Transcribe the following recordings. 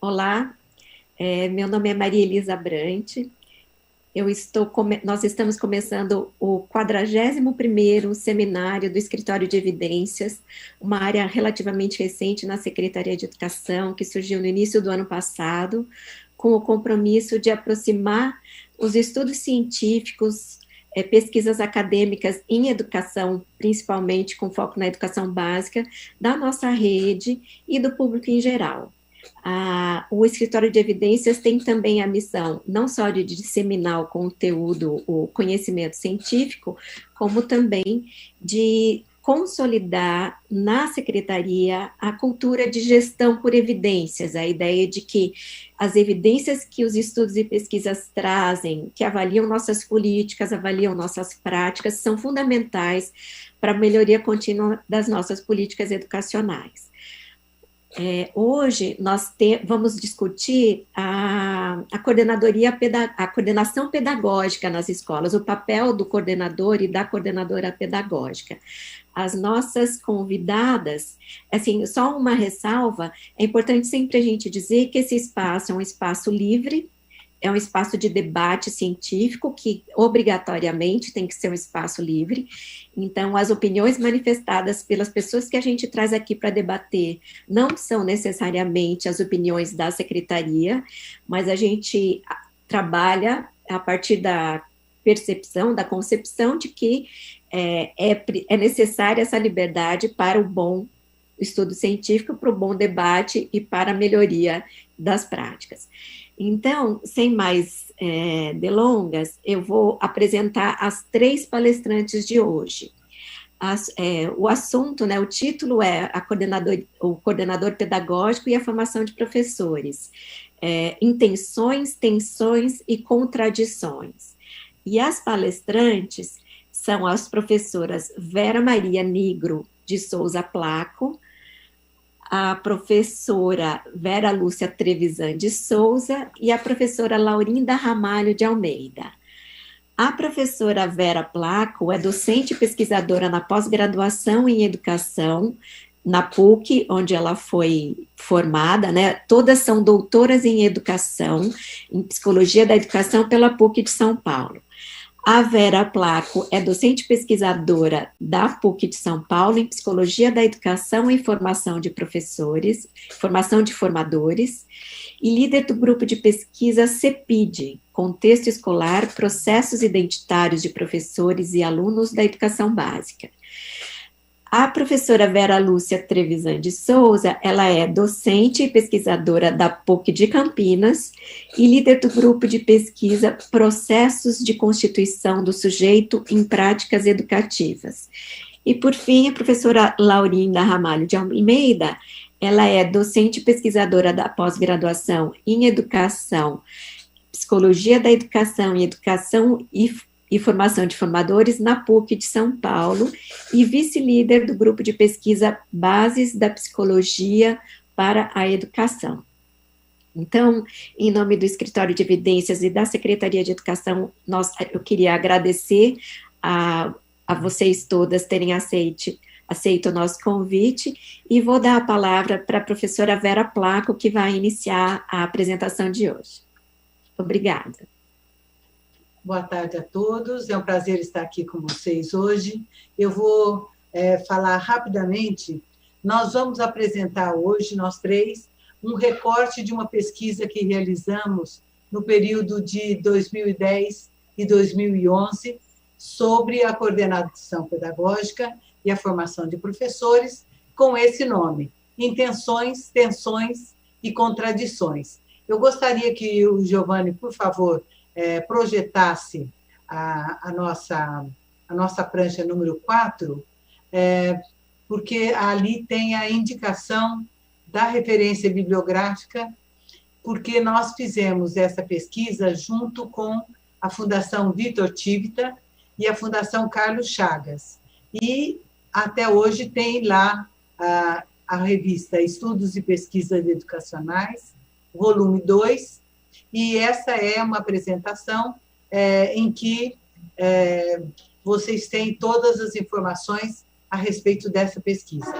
Olá, meu nome é Maria Elisa Brant. Nós estamos começando o 41º seminário do Escritório de Evidências, uma área relativamente recente na Secretaria de Educação, que surgiu no início do ano passado, com o compromisso de aproximar os estudos científicos, pesquisas acadêmicas em educação, principalmente com foco na educação básica, da nossa rede e do público em geral. O Escritório de Evidências tem também a missão não só de disseminar o conteúdo, o conhecimento científico, como também de consolidar na secretaria a cultura de gestão por evidências, a ideia de que as evidências que os estudos e pesquisas trazem, que avaliam nossas políticas, avaliam nossas práticas, são fundamentais para a melhoria contínua das nossas políticas educacionais. Hoje vamos discutir a coordenação pedagógica nas escolas, o papel do coordenador e da coordenadora pedagógica. As nossas convidadas, assim, só uma ressalva, é importante sempre a gente dizer que esse espaço é um espaço livre, é um espaço de debate científico que obrigatoriamente tem que ser um espaço livre. Então, as opiniões manifestadas pelas pessoas que a gente traz aqui para debater não são necessariamente as opiniões da secretaria, mas a gente trabalha a partir da percepção, da concepção de que é necessária essa liberdade para o bom estudo científico, para o bom debate e para a melhoria das práticas. Então, sem mais delongas, eu vou apresentar as 3 palestrantes de hoje. O assunto, né, o título é o coordenador pedagógico e a formação de professores. Intenções, tensões e contradições. E as palestrantes são as professoras Vera Maria Nigro de Souza Placo, a professora Vera Lúcia Trevisan de Souza e a professora Laurinda Ramalho de Almeida. A professora Vera Placo é docente e pesquisadora na pós-graduação em educação, na PUC, onde ela foi formada, né? Todas são doutoras em educação, em psicologia da educação pela PUC de São Paulo. A Vera Placo é docente pesquisadora da PUC de São Paulo em Psicologia da Educação e Formação de Professores, Formação de Formadores, e líder do grupo de pesquisa CEPID, Contexto Escolar, Processos Identitários de Professores e Alunos da Educação Básica. A professora Vera Lúcia Trevisan de Souza, ela é docente e pesquisadora da PUC de Campinas e líder do grupo de pesquisa Processos de Constituição do Sujeito em Práticas Educativas. E, por fim, a professora Laurinda Ramalho de Almeida, ela é docente e pesquisadora da pós-graduação em Educação, Psicologia da Educação e Educação e Formação de Formadores na PUC de São Paulo e vice-líder do grupo de pesquisa Bases da Psicologia para a Educação. Então, em nome do Escritório de Evidências e da Secretaria de Educação, eu queria agradecer a vocês todas terem aceito o nosso convite e vou dar a palavra para a professora Vera Placo, que vai iniciar a apresentação de hoje. Obrigada. Boa tarde a todos, é um prazer estar aqui com vocês hoje. Eu vou falar rapidamente. Nós vamos apresentar hoje, nós 3, um recorte de uma pesquisa que realizamos no período de 2010 e 2011 sobre a coordenação pedagógica e a formação de professores, com esse nome, Intenções, Tensões e Contradições. Eu gostaria que o Giovanni, por favor, projetasse a nossa prancha número 4, porque ali tem a indicação da referência bibliográfica, porque nós fizemos essa pesquisa junto com a Fundação Vitor Tivita e a Fundação Carlos Chagas. E até hoje tem lá a revista Estudos e Pesquisas Educacionais, volume 2, e essa é uma apresentação em que vocês têm todas as informações a respeito dessa pesquisa.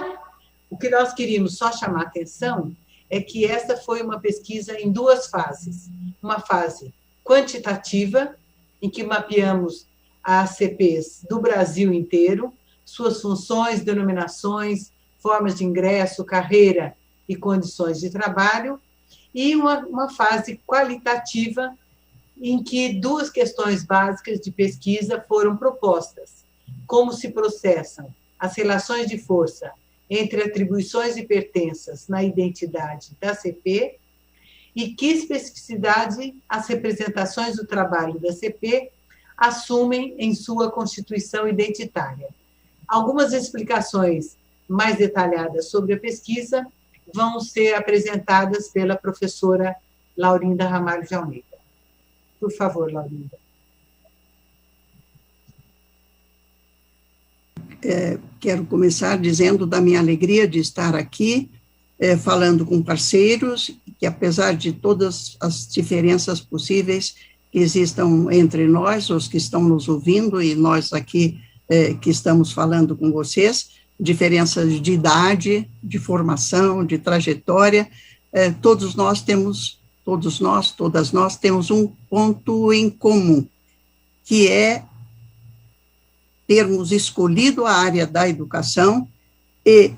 O que nós queríamos só chamar a atenção é que essa foi uma pesquisa em duas fases. Uma fase quantitativa, em que mapeamos as ACPs do Brasil inteiro, suas funções, denominações, formas de ingresso, carreira e condições de trabalho, e uma fase qualitativa, em que duas questões básicas de pesquisa foram propostas. Como se processam as relações de força entre atribuições e pertenças na identidade da CP e que especificidade as representações do trabalho da CP assumem em sua constituição identitária. Algumas explicações mais detalhadas sobre a pesquisa vão ser apresentadas pela professora Laurinda Ramalho de Almeida. Por favor, Laurinda. Quero começar dizendo da minha alegria de estar aqui, falando com parceiros, que apesar de todas as diferenças possíveis que existam entre nós, os que estão nos ouvindo e nós aqui que estamos falando com vocês, diferenças de idade, de formação, de trajetória, todas nós temos um ponto em comum, que é termos escolhido a área da educação e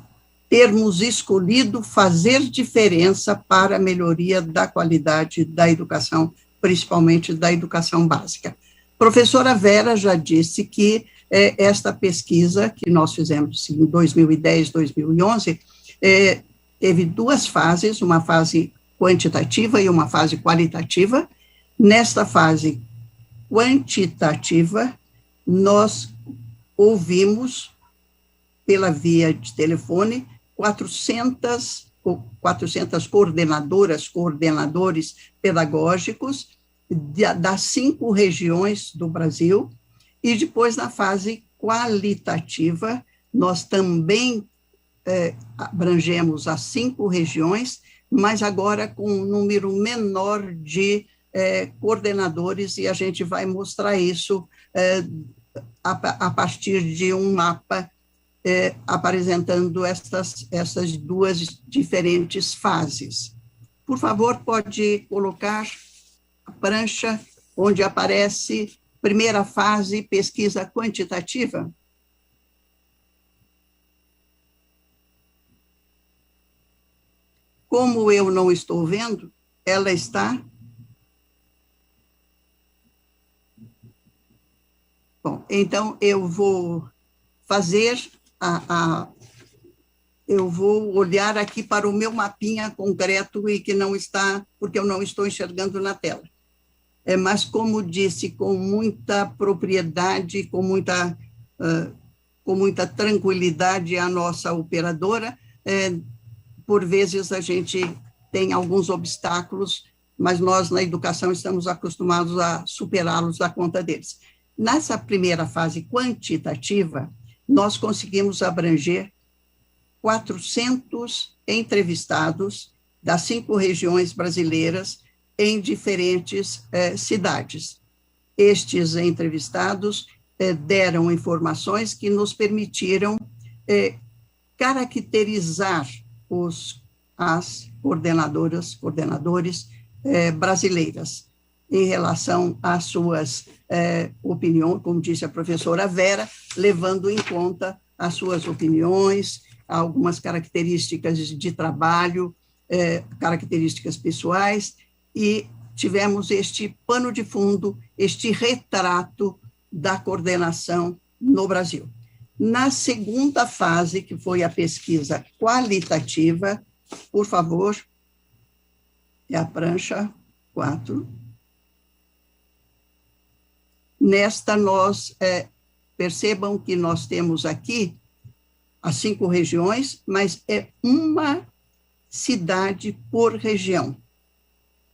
termos escolhido fazer diferença para a melhoria da qualidade da educação, principalmente da educação básica. Professora Vera já disse que esta pesquisa que nós fizemos em 2010, 2011, teve duas fases, uma fase quantitativa e uma fase qualitativa. Nesta fase quantitativa, nós ouvimos, pela via de telefone, 400 coordenadores pedagógicos das 5 regiões do Brasil, e depois, na fase qualitativa, nós também abrangemos as 5 regiões, mas agora com um número menor de coordenadores, e a gente vai mostrar isso a partir de um mapa apresentando essas duas diferentes fases. Por favor, pode colocar a prancha onde aparece primeira fase, pesquisa quantitativa. Como eu não estou vendo, ela está... Bom, então eu vou fazer eu vou olhar aqui para o meu mapinha concreto e que não está, porque eu não estou enxergando na tela. Mas, como disse, com muita propriedade, com muita tranquilidade a nossa operadora, por vezes a gente tem alguns obstáculos, mas nós na educação estamos acostumados a superá-los à conta deles. Nessa primeira fase quantitativa, nós conseguimos abranger 400 entrevistados das 5 regiões brasileiras em diferentes cidades. Estes entrevistados deram informações que nos permitiram caracterizar as coordenadores brasileiras em relação às suas opiniões, como disse a professora Vera, levando em conta as suas opiniões, algumas características de trabalho, características pessoais, e tivemos este pano de fundo, este retrato da coordenação no Brasil. Na segunda fase, que foi a pesquisa qualitativa, por favor, é a prancha 4. Nesta, nós percebam que nós temos aqui as 5 regiões, mas é uma cidade por região.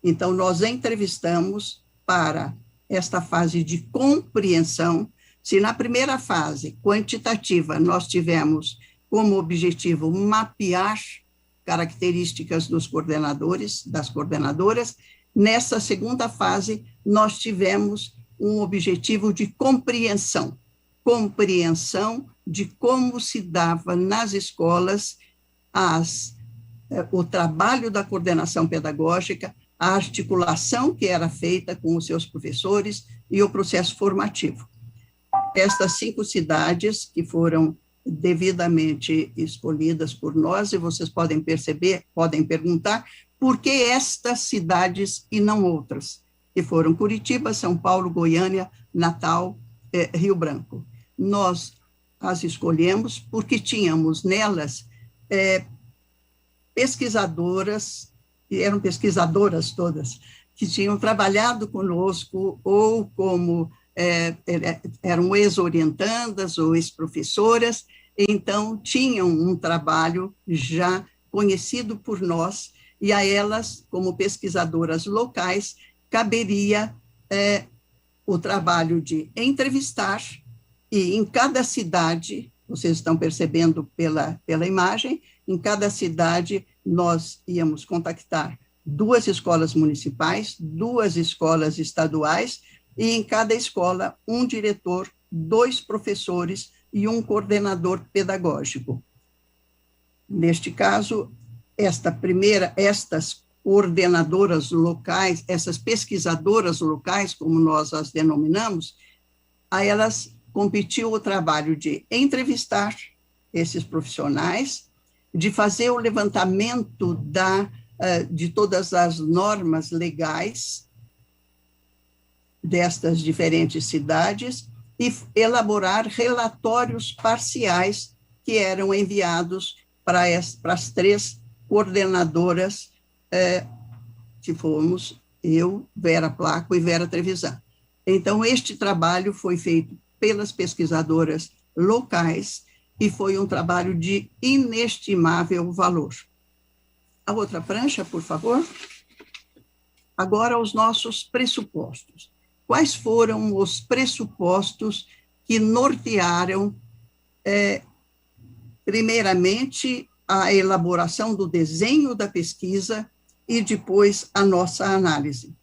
Então, nós entrevistamos para esta fase de compreensão. Se na primeira fase, quantitativa, nós tivemos como objetivo mapear características dos coordenadores, das coordenadoras, nessa segunda fase, nós tivemos um objetivo de compreensão de como se dava nas escolas as o trabalho da coordenação pedagógica, a articulação que era feita com os seus professores e o processo formativo. Estas 5 cidades que foram devidamente escolhidas por nós, e vocês podem perceber, podem perguntar, por que estas cidades e não outras? Que foram Curitiba, São Paulo, Goiânia, Natal, Rio Branco. Nós as escolhemos porque tínhamos nelas pesquisadoras, e eram pesquisadoras todas, que tinham trabalhado conosco ou como eram ex-orientandas ou ex-professoras, então tinham um trabalho já conhecido por nós, e a elas, como pesquisadoras locais, caberia o trabalho de entrevistar, e em cada cidade, vocês estão percebendo pela imagem, em cada cidade nós íamos contactar 2 escolas municipais, 2 escolas estaduais, e em cada escola, um diretor, 2 professores e um coordenador pedagógico. Neste caso, estas coordenadoras locais, essas pesquisadoras locais, como nós as denominamos, a elas competiu o trabalho de entrevistar esses profissionais, de fazer o levantamento de todas as normas legais destas diferentes cidades e elaborar relatórios parciais que eram enviados para as 3 coordenadoras, que fomos eu, Vera Placo e Vera Trevisan. Então, este trabalho foi feito pelas pesquisadoras locais e foi um trabalho de inestimável valor. A outra prancha, por favor. Agora, os nossos pressupostos. Quais foram os pressupostos que nortearam, primeiramente, a elaboração do desenho da pesquisa e depois a nossa análise?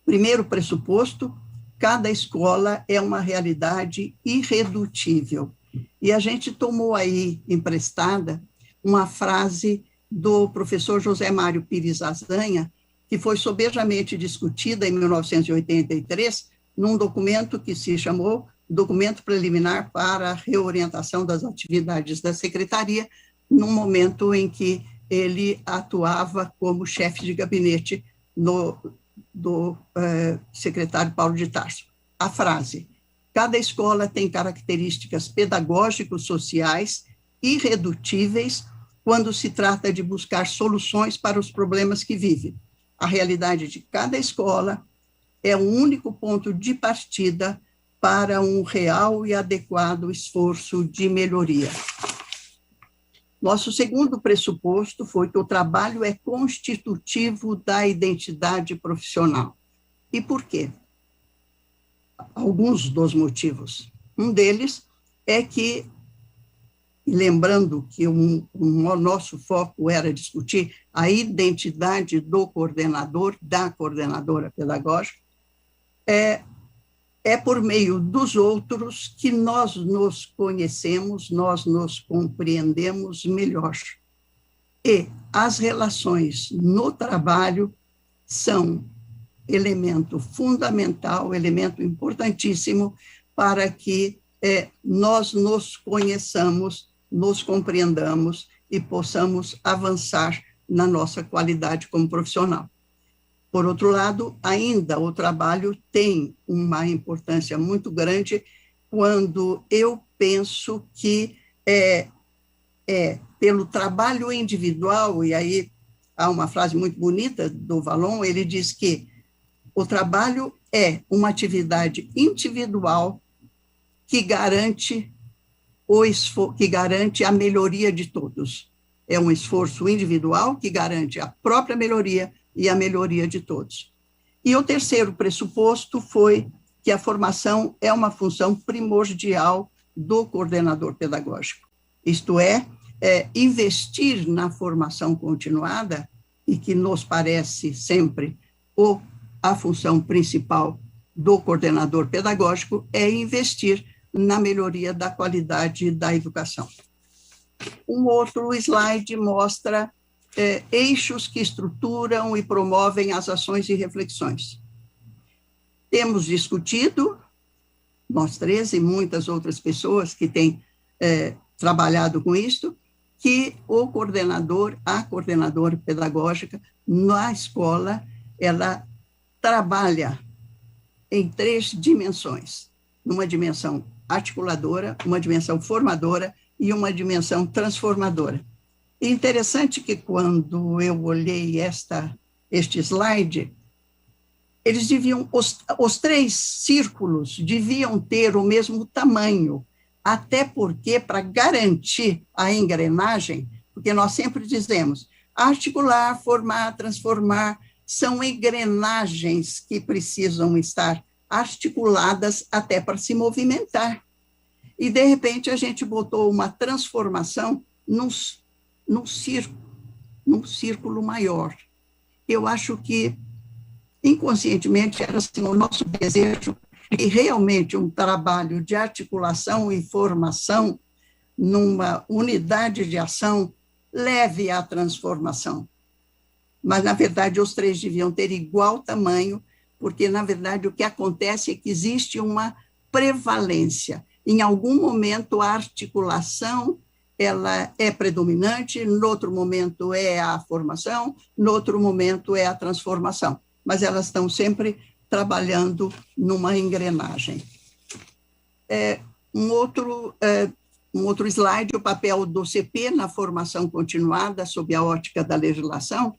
Primeiro pressuposto, cada escola é uma realidade irredutível. E a gente tomou aí emprestada uma frase do professor José Mário Pires Azanha, que foi sobejamente discutida em 1983, num documento que se chamou Documento Preliminar para a Reorientação das Atividades da Secretaria, num momento em que ele atuava como chefe de gabinete do secretário Paulo de Tarso. A frase: cada escola tem características pedagógico-sociais irredutíveis quando se trata de buscar soluções para os problemas que vive. A realidade de cada escola é o único ponto de partida para um real e adequado esforço de melhoria. Nosso segundo pressuposto foi que o trabalho é constitutivo da identidade profissional. E por quê? Alguns dos motivos. Um deles é que, lembrando que o nosso foco era discutir a identidade do coordenador, da coordenadora pedagógica, é por meio dos outros que nós nos conhecemos, nós nos compreendemos melhor. E as relações no trabalho são elemento fundamental, elemento importantíssimo para que nós nos conheçamos, nos compreendamos e possamos avançar na nossa qualidade como profissional. Por outro lado, ainda o trabalho tem uma importância muito grande quando eu penso que pelo trabalho individual, e aí há uma frase muito bonita do Vallon, ele diz que o trabalho é uma atividade individual que garante a melhoria de todos. É um esforço individual que garante a própria melhoria e a melhoria de todos. E o terceiro pressuposto foi que a formação é uma função primordial do coordenador pedagógico. Isto é, investir na formação continuada, e que nos parece sempre a função principal do coordenador pedagógico, é investir na melhoria da qualidade da educação. Um outro slide mostra eixos que estruturam e promovem as ações e reflexões. Temos discutido, nós três e muitas outras pessoas que têm trabalhado com isto, que o coordenador, a coordenadora pedagógica na escola, ela trabalha em 3 dimensões, uma dimensão articuladora, uma dimensão formadora e uma dimensão transformadora. E interessante que quando eu olhei este slide, eles deviam, os 3 círculos deviam ter o mesmo tamanho, até porque, para garantir a engrenagem, porque nós sempre dizemos, articular, formar, transformar, são engrenagens que precisam estar articuladas até para se movimentar. E, de repente, a gente botou uma transformação num círculo maior. Eu acho que, inconscientemente, era assim, o nosso desejo e realmente um trabalho de articulação e formação numa unidade de ação leve à transformação. Mas, na verdade, os 3 deviam ter igual tamanho, porque, na verdade, o que acontece é que existe uma prevalência. Em algum momento, a articulação ela é predominante, no outro momento é a formação, no outro momento é a transformação. Mas elas estão sempre trabalhando numa engrenagem. Um outro slide, o papel do CP na formação continuada, sob a ótica da legislação.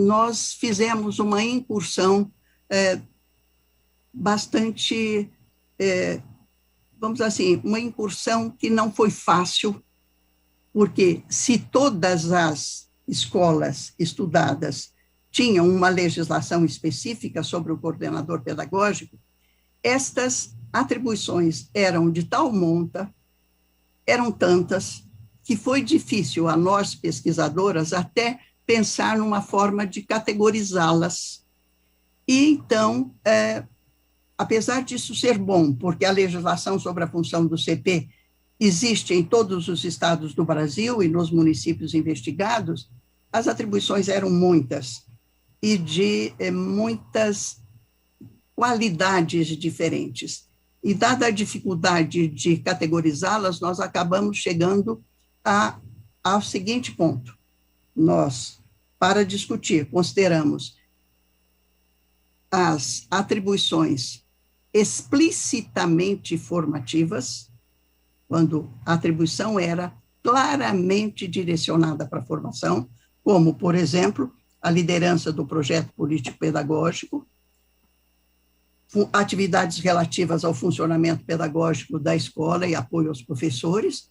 Nós fizemos uma incursão bastante, vamos dizer assim, uma incursão que não foi fácil, porque se todas as escolas estudadas tinham uma legislação específica sobre o coordenador pedagógico, estas atribuições eram de tal monta, eram tantas, que foi difícil a nós, pesquisadoras, até pensar numa forma de categorizá-las. E, então, apesar disso ser bom, porque a legislação sobre a função do CP existe em todos os estados do Brasil e nos municípios investigados, as atribuições eram muitas e de muitas qualidades diferentes. E, dada a dificuldade de categorizá-las, nós acabamos chegando ao seguinte ponto. Nós, para discutir, consideramos as atribuições explicitamente formativas, quando a atribuição era claramente direcionada para a formação, como, por exemplo, a liderança do projeto político-pedagógico, atividades relativas ao funcionamento pedagógico da escola e apoio aos professores,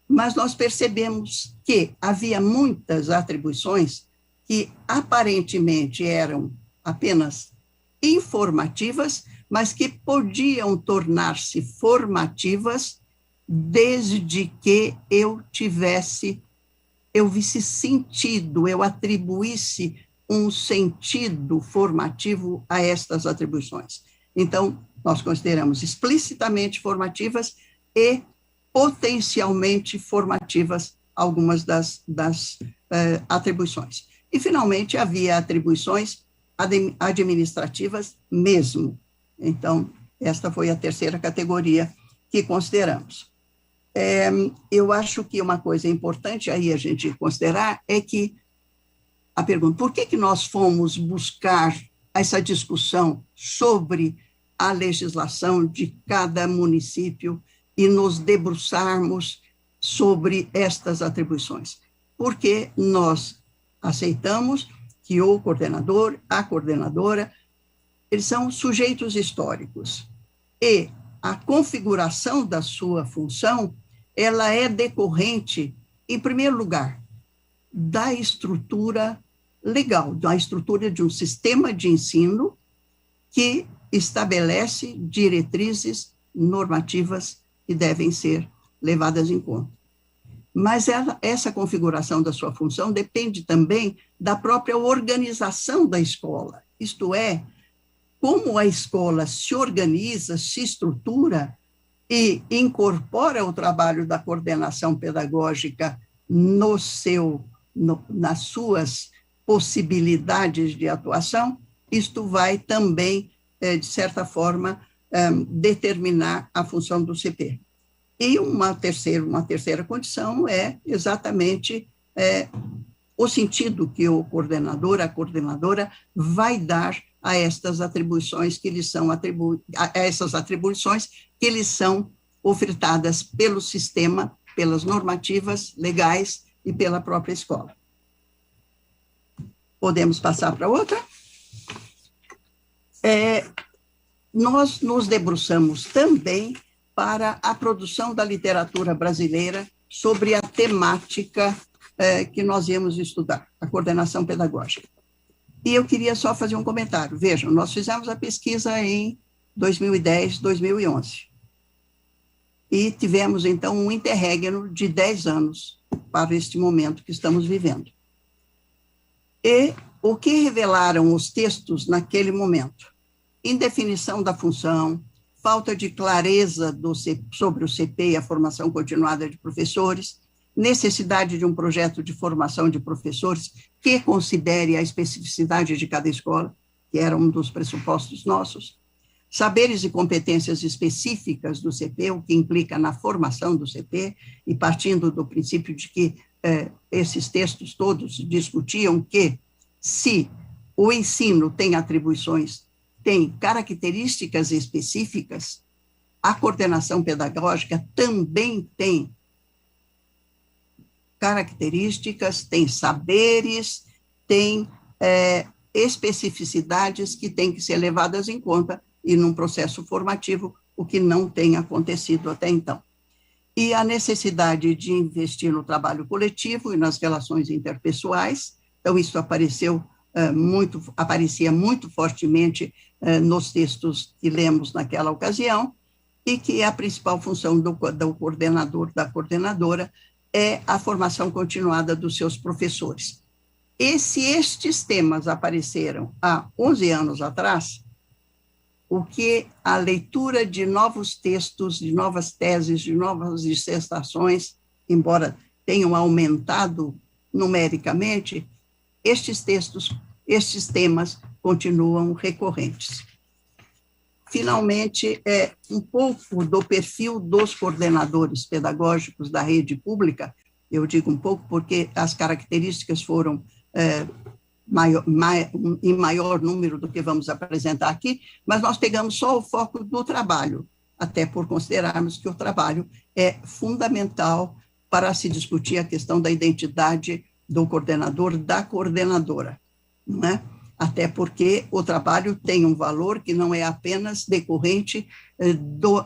mas nós percebemos que havia muitas atribuições que aparentemente eram apenas informativas, mas que podiam tornar-se formativas desde que eu visse sentido, eu atribuísse um sentido formativo a estas atribuições. Então, nós consideramos explicitamente formativas e potencialmente formativas algumas das atribuições. E, finalmente, havia atribuições administrativas mesmo. Então, esta foi a terceira categoria que consideramos. Eu acho que uma coisa importante aí a gente considerar é que a pergunta, por que nós fomos buscar essa discussão sobre a legislação de cada município e nos debruçarmos sobre estas atribuições? Porque nós aceitamos que o coordenador, a coordenadora, eles são sujeitos históricos e a configuração da sua função, ela é decorrente, em primeiro lugar, da estrutura legal, da estrutura de um sistema de ensino que estabelece diretrizes normativas que devem ser levadas em conta. Mas essa configuração da sua função depende também da própria organização da escola, isto é, como a escola se organiza, se estrutura e incorpora o trabalho da coordenação pedagógica nas suas possibilidades de atuação, isto vai também, de certa forma, determinar a função do CP. E uma terceira condição é exatamente o sentido que o coordenador, a coordenadora, vai dar a estas atribuições que lhes são ofertadas pelo sistema, pelas normativas legais e pela própria escola. Podemos passar para outra? Nós nos debruçamos também para a produção da literatura brasileira sobre a temática que nós íamos estudar, a coordenação pedagógica. E eu queria só fazer um comentário. Vejam, nós fizemos a pesquisa em 2010, 2011. E tivemos, então, um interregno de 10 anos para este momento que estamos vivendo. E o que revelaram os textos naquele momento? Indefinição da função, falta de clareza sobre o CP e a formação continuada de professores, necessidade de um projeto de formação de professores que considere a especificidade de cada escola, que era um dos pressupostos nossos, saberes e competências específicas do CP, o que implica na formação do CP, e partindo do princípio de que esses textos todos discutiam que, se o ensino tem atribuições, tem características específicas, a coordenação pedagógica também tem características, tem saberes, tem especificidades que têm que ser levadas em conta e num processo formativo, o que não tem acontecido até então. E a necessidade de investir no trabalho coletivo e nas relações interpessoais, então isso aparecia muito fortemente nos textos que lemos naquela ocasião, e que a principal função do coordenador, da coordenadora, é a formação continuada dos seus professores. E se estes temas apareceram há 11 anos atrás, o que a leitura de novos textos, de novas teses, de novas dissertações, embora tenham aumentado numericamente, estes temas continuam recorrentes. Finalmente, um pouco do perfil dos coordenadores pedagógicos da rede pública, eu digo um pouco porque as características foram em maior número do que vamos apresentar aqui, mas nós pegamos só o foco do trabalho, até por considerarmos que o trabalho é fundamental para se discutir a questão da identidade do coordenador, da coordenadora, não é? Até porque o trabalho tem um valor que não é apenas decorrente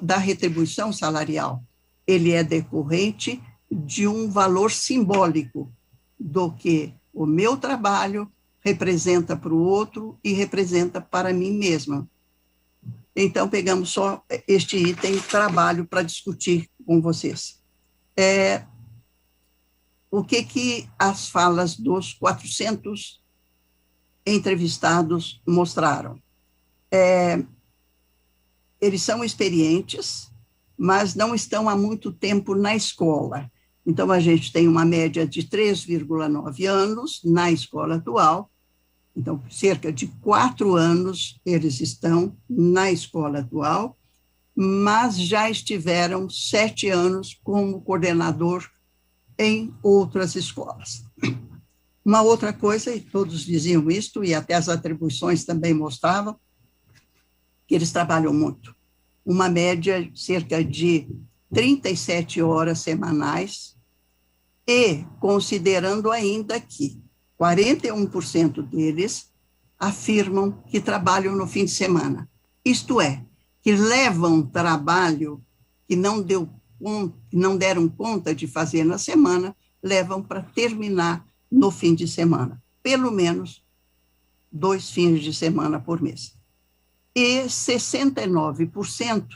da retribuição salarial, ele é decorrente de um valor simbólico do que o meu trabalho representa para o outro e representa para mim mesma. Então, pegamos só este item, trabalho, para discutir com vocês. O que as falas dos 400 entrevistados mostraram? Eles são experientes, mas não estão há muito tempo na escola. Então, a gente tem uma média de 3,9 anos na escola atual. Então, cerca de 4 anos eles estão na escola atual, mas já estiveram 7 anos como coordenador em outras escolas. Uma outra coisa, e todos diziam isto, e até as atribuições também mostravam, que eles trabalham muito. Uma média cerca de 37 horas semanais, e considerando ainda que 41% deles afirmam que trabalham no fim de semana. Isto é, que levam trabalho que não deram conta de fazer na semana, levam para terminar no fim de semana. Pelo menos 2 fins de semana por mês. E 69%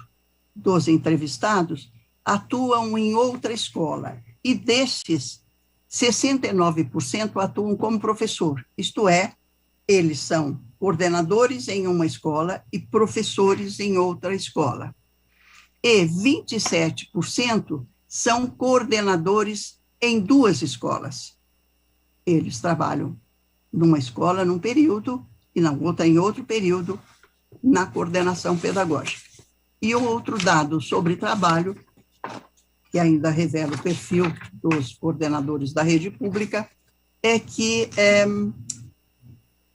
dos entrevistados atuam em outra escola. E desses, 69% atuam como professor, isto é, eles são coordenadores em uma escola e professores em outra escola. e 27% são coordenadores em 2 escolas. Eles trabalham numa escola num período e na outra em outro período na coordenação pedagógica. E o outro dado sobre trabalho, que ainda revela o perfil dos coordenadores da rede pública, é que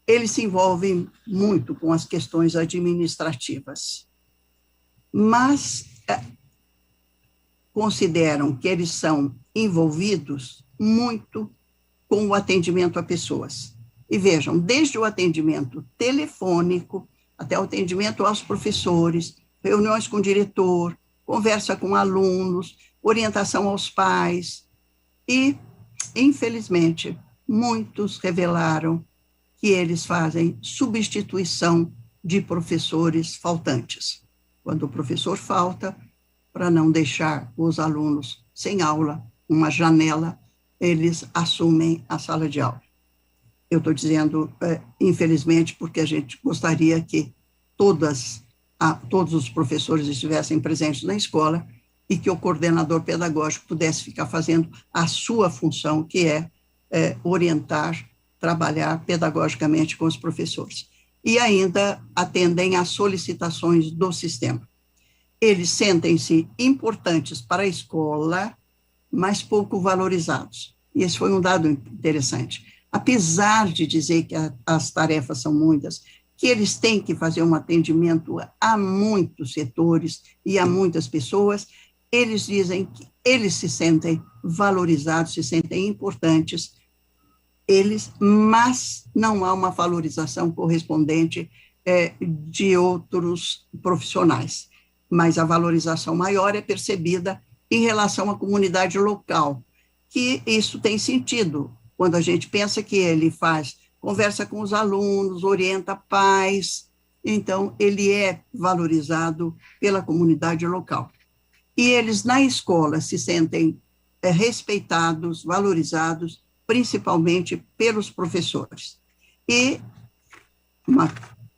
eles se envolvem muito com as questões administrativas, mas consideram que eles são envolvidos muito com o atendimento a pessoas. E vejam, desde o atendimento telefônico até o atendimento aos professores, reuniões com o diretor, conversa com alunos, orientação aos pais. E, infelizmente, muitos revelaram que eles fazem substituição de professores faltantes. Quando o professor falta, para não deixar os alunos sem aula, uma janela, eles assumem a sala de aula. Eu estou dizendo, infelizmente, porque a gente gostaria que todos os professores estivessem presentes na escola e que o coordenador pedagógico pudesse ficar fazendo a sua função, que é orientar, trabalhar pedagogicamente com os professores. E ainda atendem às solicitações do sistema. Eles sentem-se importantes para a escola, mas pouco valorizados. E esse foi um dado interessante. Apesar de dizer que as tarefas são muitas, que eles têm que fazer um atendimento a muitos setores e a muitas pessoas, eles dizem que eles se sentem valorizados, se sentem importantes, mas não há uma valorização correspondente de outros profissionais. Mas a valorização maior é percebida em relação à comunidade local, que isso tem sentido, quando a gente pensa que ele conversa com os alunos, orienta pais, então ele é valorizado pela comunidade local. E eles na escola se sentem respeitados, valorizados, principalmente pelos professores. E,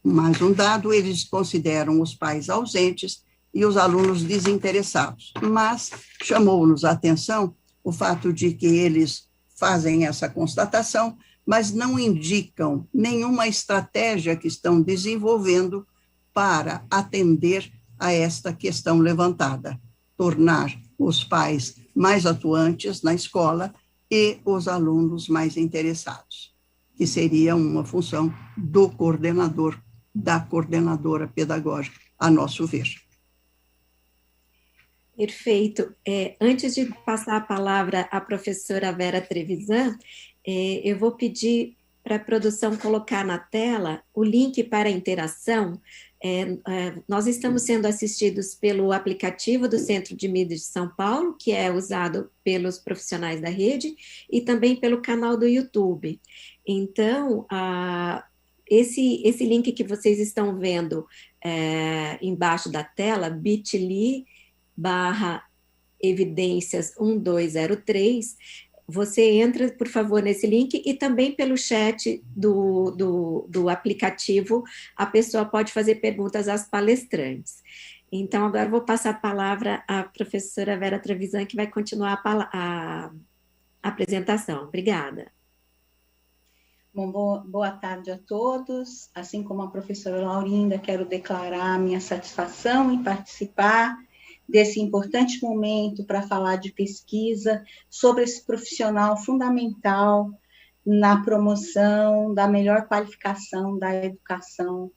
mais um dado, eles consideram os pais ausentes e os alunos desinteressados, mas chamou-nos a atenção o fato de que eles fazem essa constatação, mas não indicam nenhuma estratégia que estão desenvolvendo para atender a esta questão levantada, tornar os pais mais atuantes na escola e os alunos mais interessados, que seria uma função do coordenador, da coordenadora pedagógica, a nosso ver. Perfeito. Antes de passar a palavra à professora Vera Trevisan, eu vou pedir para a produção colocar na tela o link para a interação. Nós estamos sendo assistidos pelo aplicativo do Centro de Mídias de São Paulo, que é usado pelos profissionais da rede, e também pelo canal do YouTube. Então, esse link que vocês estão vendo embaixo da tela, bit.ly/evidências 1203, você entra, por favor, nesse link, e também pelo chat do aplicativo, a pessoa pode fazer perguntas às palestrantes. Então, agora vou passar a palavra à professora Vera Trevisan, que vai continuar a apresentação. Obrigada. Bom, boa tarde a todos. Assim como a professora Laurinda, quero declarar a minha satisfação em participar desse importante momento para falar de pesquisa sobre esse profissional fundamental na promoção da melhor qualificação da educação,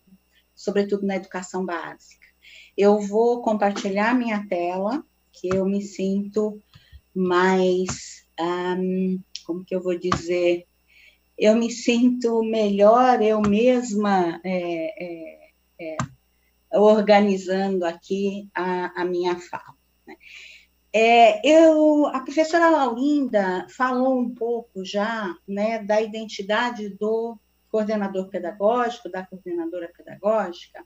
sobretudo na educação básica. Eu vou compartilhar minha tela, que eu me sinto mais, como que eu vou dizer, eu me sinto melhor eu mesma organizando aqui a minha fala. A professora Laurinda falou um pouco já, né, da identidade do coordenador pedagógico, da coordenadora pedagógica,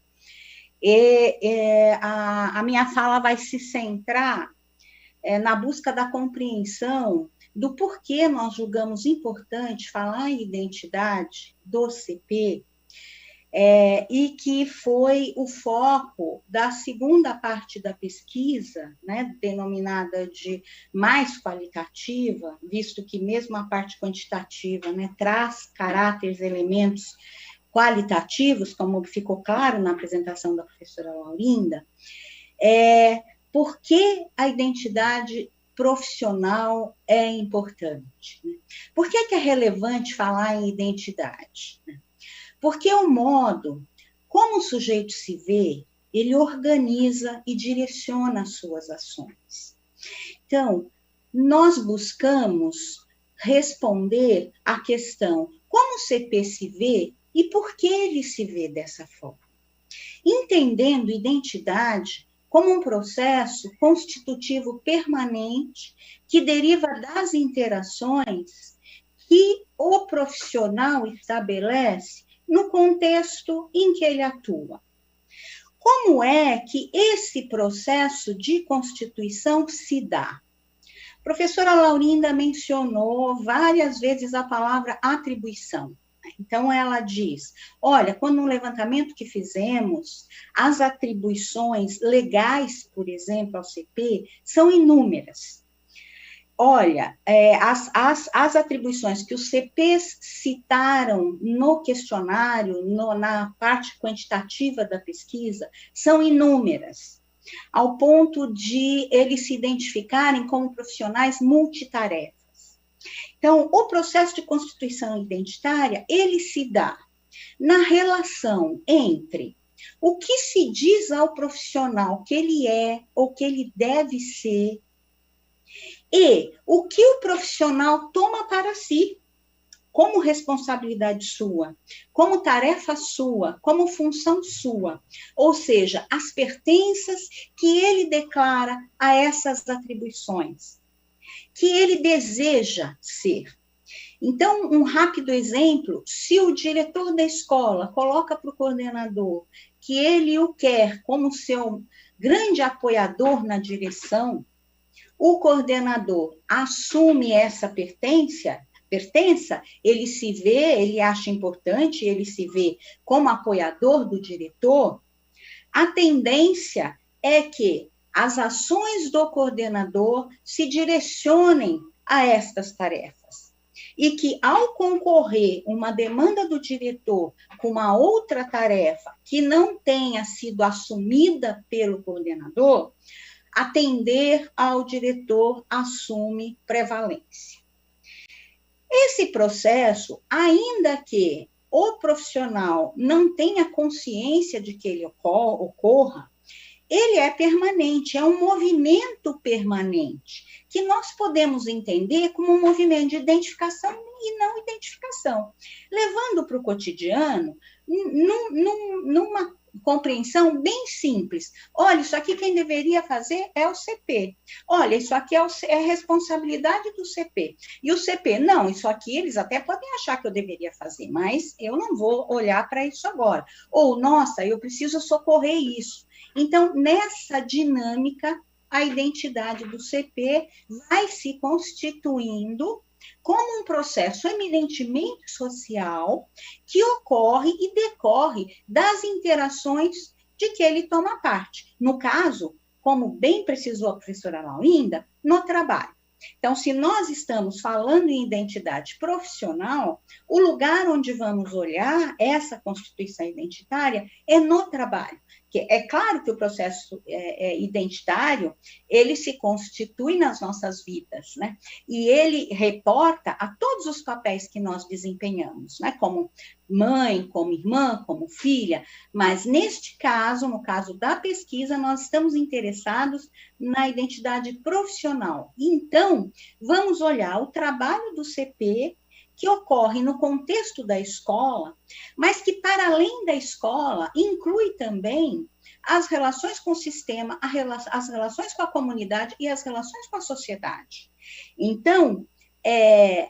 a minha fala vai se centrar na busca da compreensão do porquê nós julgamos importante falar em identidade do CP, e que foi o foco da segunda parte da pesquisa, né, denominada de mais qualitativa, visto que mesmo a parte quantitativa, né, traz caráteres, elementos qualitativos, como ficou claro na apresentação da professora Laurinda, por que a identidade profissional é importante? Né? Por que é relevante falar em identidade? Porque o modo como o sujeito se vê, ele organiza e direciona as suas ações. Então, nós buscamos responder à questão como o CP se vê e por que ele se vê dessa forma. Entendendo identidade como um processo constitutivo permanente que deriva das interações que o profissional estabelece no contexto em que ele atua. Como é que esse processo de constituição se dá? A professora Laurinda mencionou várias vezes a palavra atribuição. Então, ela diz, olha, quando no levantamento que fizemos, as atribuições legais, por exemplo, ao CP, são inúmeras. Olha, as atribuições que os CPs citaram no questionário, na parte quantitativa da pesquisa, são inúmeras, ao ponto de eles se identificarem como profissionais multitarefas. Então, o processo de constituição identitária, ele se dá na relação entre o que se diz ao profissional que ele é ou que ele deve ser e o que o profissional toma para si como responsabilidade sua, como tarefa sua, como função sua, ou seja, as pertenças que ele declara a essas atribuições, que ele deseja ser. Então, um rápido exemplo, se o diretor da escola coloca para o coordenador que ele o quer como seu grande apoiador na direção, o coordenador assume essa pertença, ele se vê, ele acha importante, ele se vê como apoiador do diretor, a tendência é que as ações do coordenador se direcionem a estas tarefas. E que, ao concorrer uma demanda do diretor com uma outra tarefa que não tenha sido assumida pelo coordenador, atender ao diretor assume prevalência. Esse processo, ainda que o profissional não tenha consciência de que ele ocorra, ele é permanente, é um movimento permanente, que nós podemos entender como um movimento de identificação e não identificação. Levando para o cotidiano, numa compreensão bem simples. Olha, isso aqui quem deveria fazer é o CP. Olha, isso aqui é responsabilidade do CP. E o CP, não, isso aqui eles até podem achar que eu deveria fazer, mas eu não vou olhar para isso agora. Ou, nossa, eu preciso socorrer isso. Então, nessa dinâmica, a identidade do CP vai se constituindo como um processo eminentemente social que ocorre e decorre das interações de que ele toma parte. No caso, como bem precisou a professora Laurinda, no trabalho. Então, se nós estamos falando em identidade profissional, o lugar onde vamos olhar essa constituição identitária é no trabalho. É claro que o processo identitário, ele se constitui nas nossas vidas, né? E ele reporta a todos os papéis que nós desempenhamos, né? Como mãe, como irmã, como filha, mas neste caso, no caso da pesquisa, nós estamos interessados na identidade profissional. Então, vamos olhar o trabalho do CP, que ocorre no contexto da escola, mas que, para além da escola, inclui também as relações com o sistema, as relações com a comunidade e as relações com a sociedade. Então,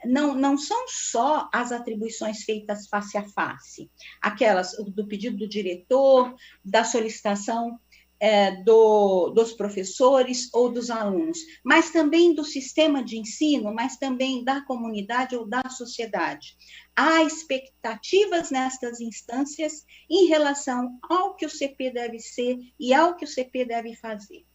não são só as atribuições feitas face a face, aquelas do pedido do diretor, da solicitação dos professores ou dos alunos, mas também do sistema de ensino, mas também da comunidade ou da sociedade. Há expectativas nestas instâncias em relação ao que o CP deve ser e ao que o CP deve fazer.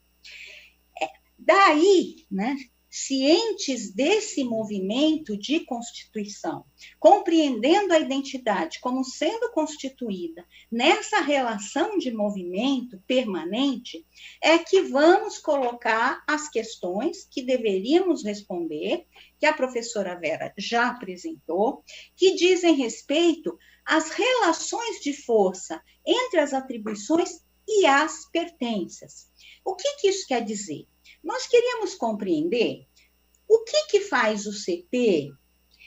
Daí, né, cientes desse movimento de constituição, compreendendo a identidade como sendo constituída nessa relação de movimento permanente, é que vamos colocar as questões que deveríamos responder, que a professora Vera já apresentou, que dizem respeito às relações de força entre as atribuições e as pertenças. O que isso quer dizer? Nós queríamos compreender o que faz o CP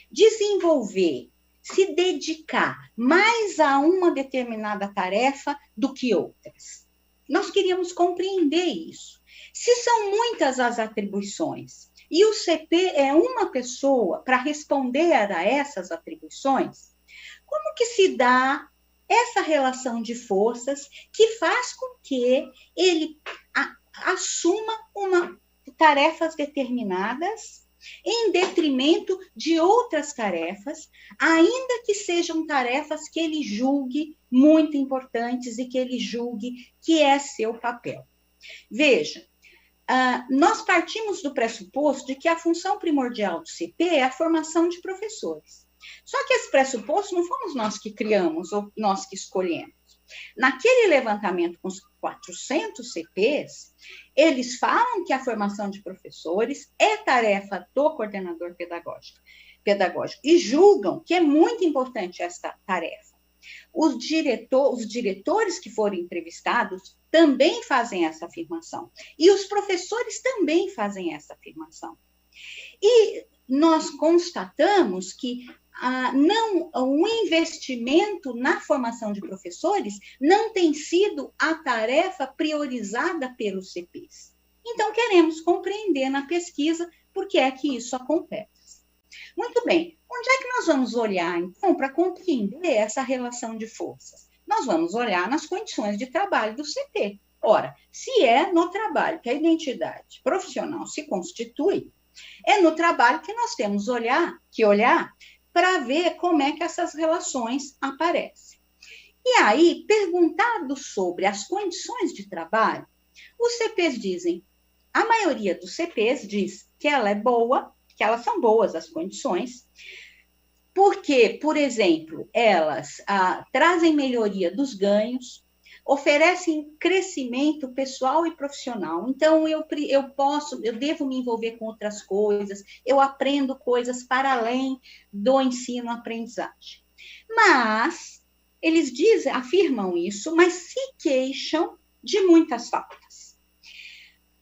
desenvolver, se dedicar mais a uma determinada tarefa do que outras. Nós queríamos compreender isso. Se são muitas as atribuições e o CP é uma pessoa para responder a essas atribuições, como que se dá essa relação de forças que faz com que ele assuma tarefas determinadas em detrimento de outras tarefas, ainda que sejam tarefas que ele julgue muito importantes e que ele julgue que é seu papel. Veja, nós partimos do pressuposto de que a função primordial do CP é a formação de professores. Só que esse pressuposto não fomos nós que criamos ou nós que escolhemos. Naquele levantamento com os 400 CPs, eles falam que a formação de professores é tarefa do coordenador pedagógico e julgam que é muito importante esta tarefa. Os diretores que foram entrevistados também fazem essa afirmação e os professores também fazem essa afirmação. E nós constatamos que o investimento na formação de professores não tem sido a tarefa priorizada pelos CPs. Então, queremos compreender na pesquisa por que é que isso acontece. Muito bem, onde é que nós vamos olhar, então, para compreender essa relação de forças? Nós vamos olhar nas condições de trabalho do CP. Ora, se é no trabalho que a identidade profissional se constitui, é no trabalho que nós temos que olhar para ver como é que essas relações aparecem. E aí, perguntado sobre as condições de trabalho, os CPs dizem, a maioria dos CPs diz que ela é boa, que elas são boas as condições, porque, por exemplo, elas trazem melhoria dos ganhos, oferecem crescimento pessoal e profissional. Então, eu devo me envolver com outras coisas, eu aprendo coisas para além do ensino-aprendizagem. Mas, eles afirmam isso, mas se queixam de muitas faltas.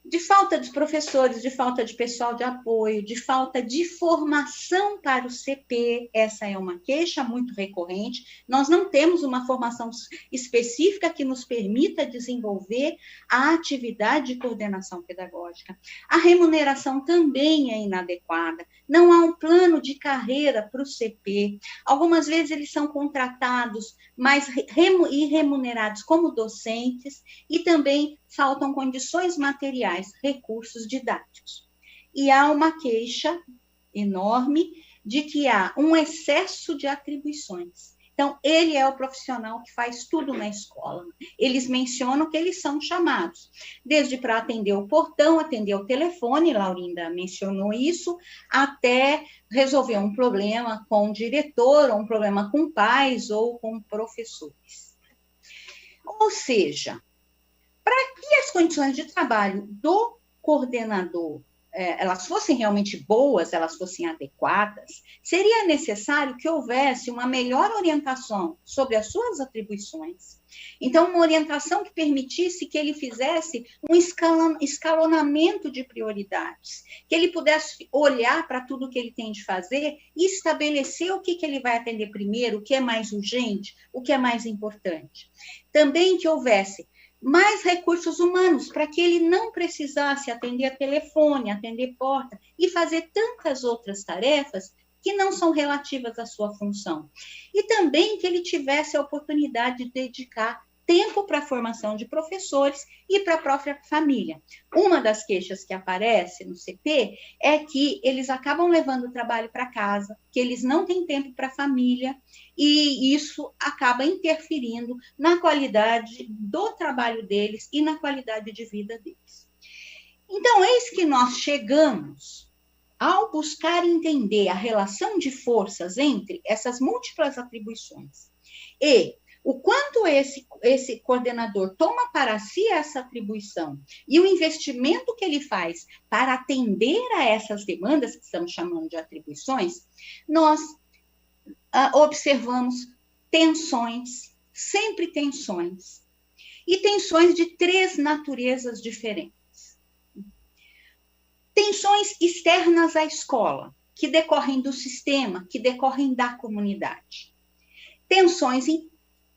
De falta de professores, de falta de pessoal de apoio, de falta de formação para o CP, essa é uma queixa muito recorrente. Nós não temos uma formação específica que nos permita desenvolver a atividade de coordenação pedagógica. A remuneração também é inadequada, não há um plano de carreira para o CP. Algumas vezes eles são contratados, mas remunerados como docentes, e também faltam condições materiais, recursos didáticos. E há uma queixa enorme de que há um excesso de atribuições. Então, ele é o profissional que faz tudo na escola. Eles mencionam que eles são chamados, desde para atender o portão, atender o telefone, Laurinda mencionou isso, até resolver um problema com o diretor, ou um problema com pais ou com professores. Ou seja, para que as condições de trabalho do coordenador elas fossem realmente boas, elas fossem adequadas, seria necessário que houvesse uma melhor orientação sobre as suas atribuições. Então, uma orientação que permitisse que ele fizesse um escalonamento de prioridades, que ele pudesse olhar para tudo que ele tem de fazer e estabelecer o que ele vai atender primeiro, o que é mais urgente, o que é mais importante. Também que houvesse mais recursos humanos, para que ele não precisasse atender a telefone, atender porta e fazer tantas outras tarefas que não são relativas à sua função. E também que ele tivesse a oportunidade de dedicar tempo para a formação de professores e para a própria família. Uma das queixas que aparece no CP é que eles acabam levando o trabalho para casa, que eles não têm tempo para a família, e isso acaba interferindo na qualidade do trabalho deles e na qualidade de vida deles. Então, eis que nós chegamos ao buscar entender a relação de forças entre essas múltiplas atribuições e o quanto esse coordenador toma para si essa atribuição e o investimento que ele faz para atender a essas demandas, que estamos chamando de atribuições, nós observamos tensões, sempre tensões, e tensões de 3 naturezas diferentes. Tensões externas à escola, que decorrem do sistema, que decorrem da comunidade. Tensões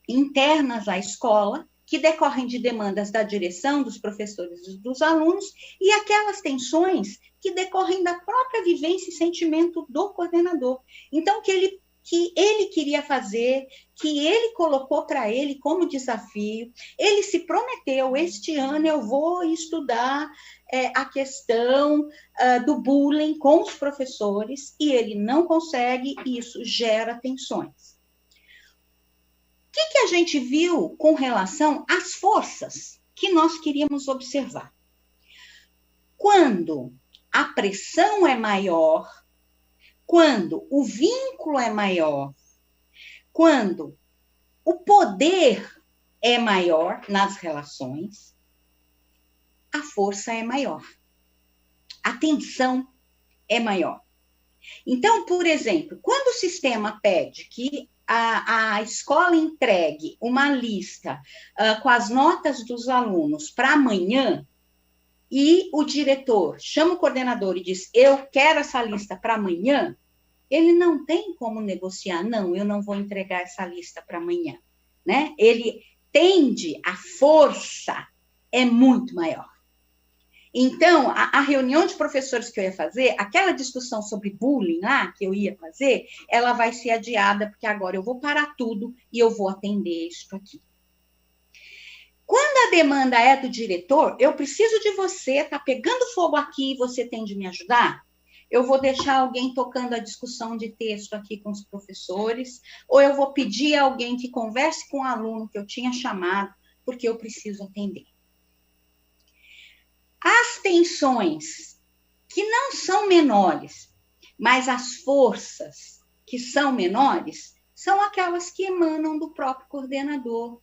internas à escola, que decorrem de demandas da direção, dos professores e dos alunos, e aquelas tensões que decorrem da própria vivência e sentimento do coordenador. Então, que ele queria fazer, que ele colocou para ele como desafio, ele se prometeu, este ano eu vou estudar a questão do bullying com os professores, e ele não consegue, e isso gera tensões. O que a gente viu com relação às forças que nós queríamos observar? Quando a pressão é maior, quando o vínculo é maior, quando o poder é maior nas relações, a força é maior, a tensão é maior. Então, por exemplo, quando o sistema pede que a escola entregue uma lista com as notas dos alunos para amanhã, e o diretor chama o coordenador e diz, eu quero essa lista para amanhã, ele não tem como negociar, não, eu não vou entregar essa lista para amanhã, né? Ele tende, a força é muito maior. Então, a reunião de professores que eu ia fazer, aquela discussão sobre bullying lá, que eu ia fazer, ela vai ser adiada, porque agora eu vou parar tudo e eu vou atender isso aqui. Quando a demanda é do diretor, eu preciso de você, tá pegando fogo aqui, você tem de me ajudar? Eu vou deixar alguém tocando a discussão de texto aqui com os professores, ou eu vou pedir a alguém que converse com o aluno que eu tinha chamado, porque eu preciso atender. As tensões, que não são menores, mas as forças que são menores, são aquelas que emanam do próprio coordenador.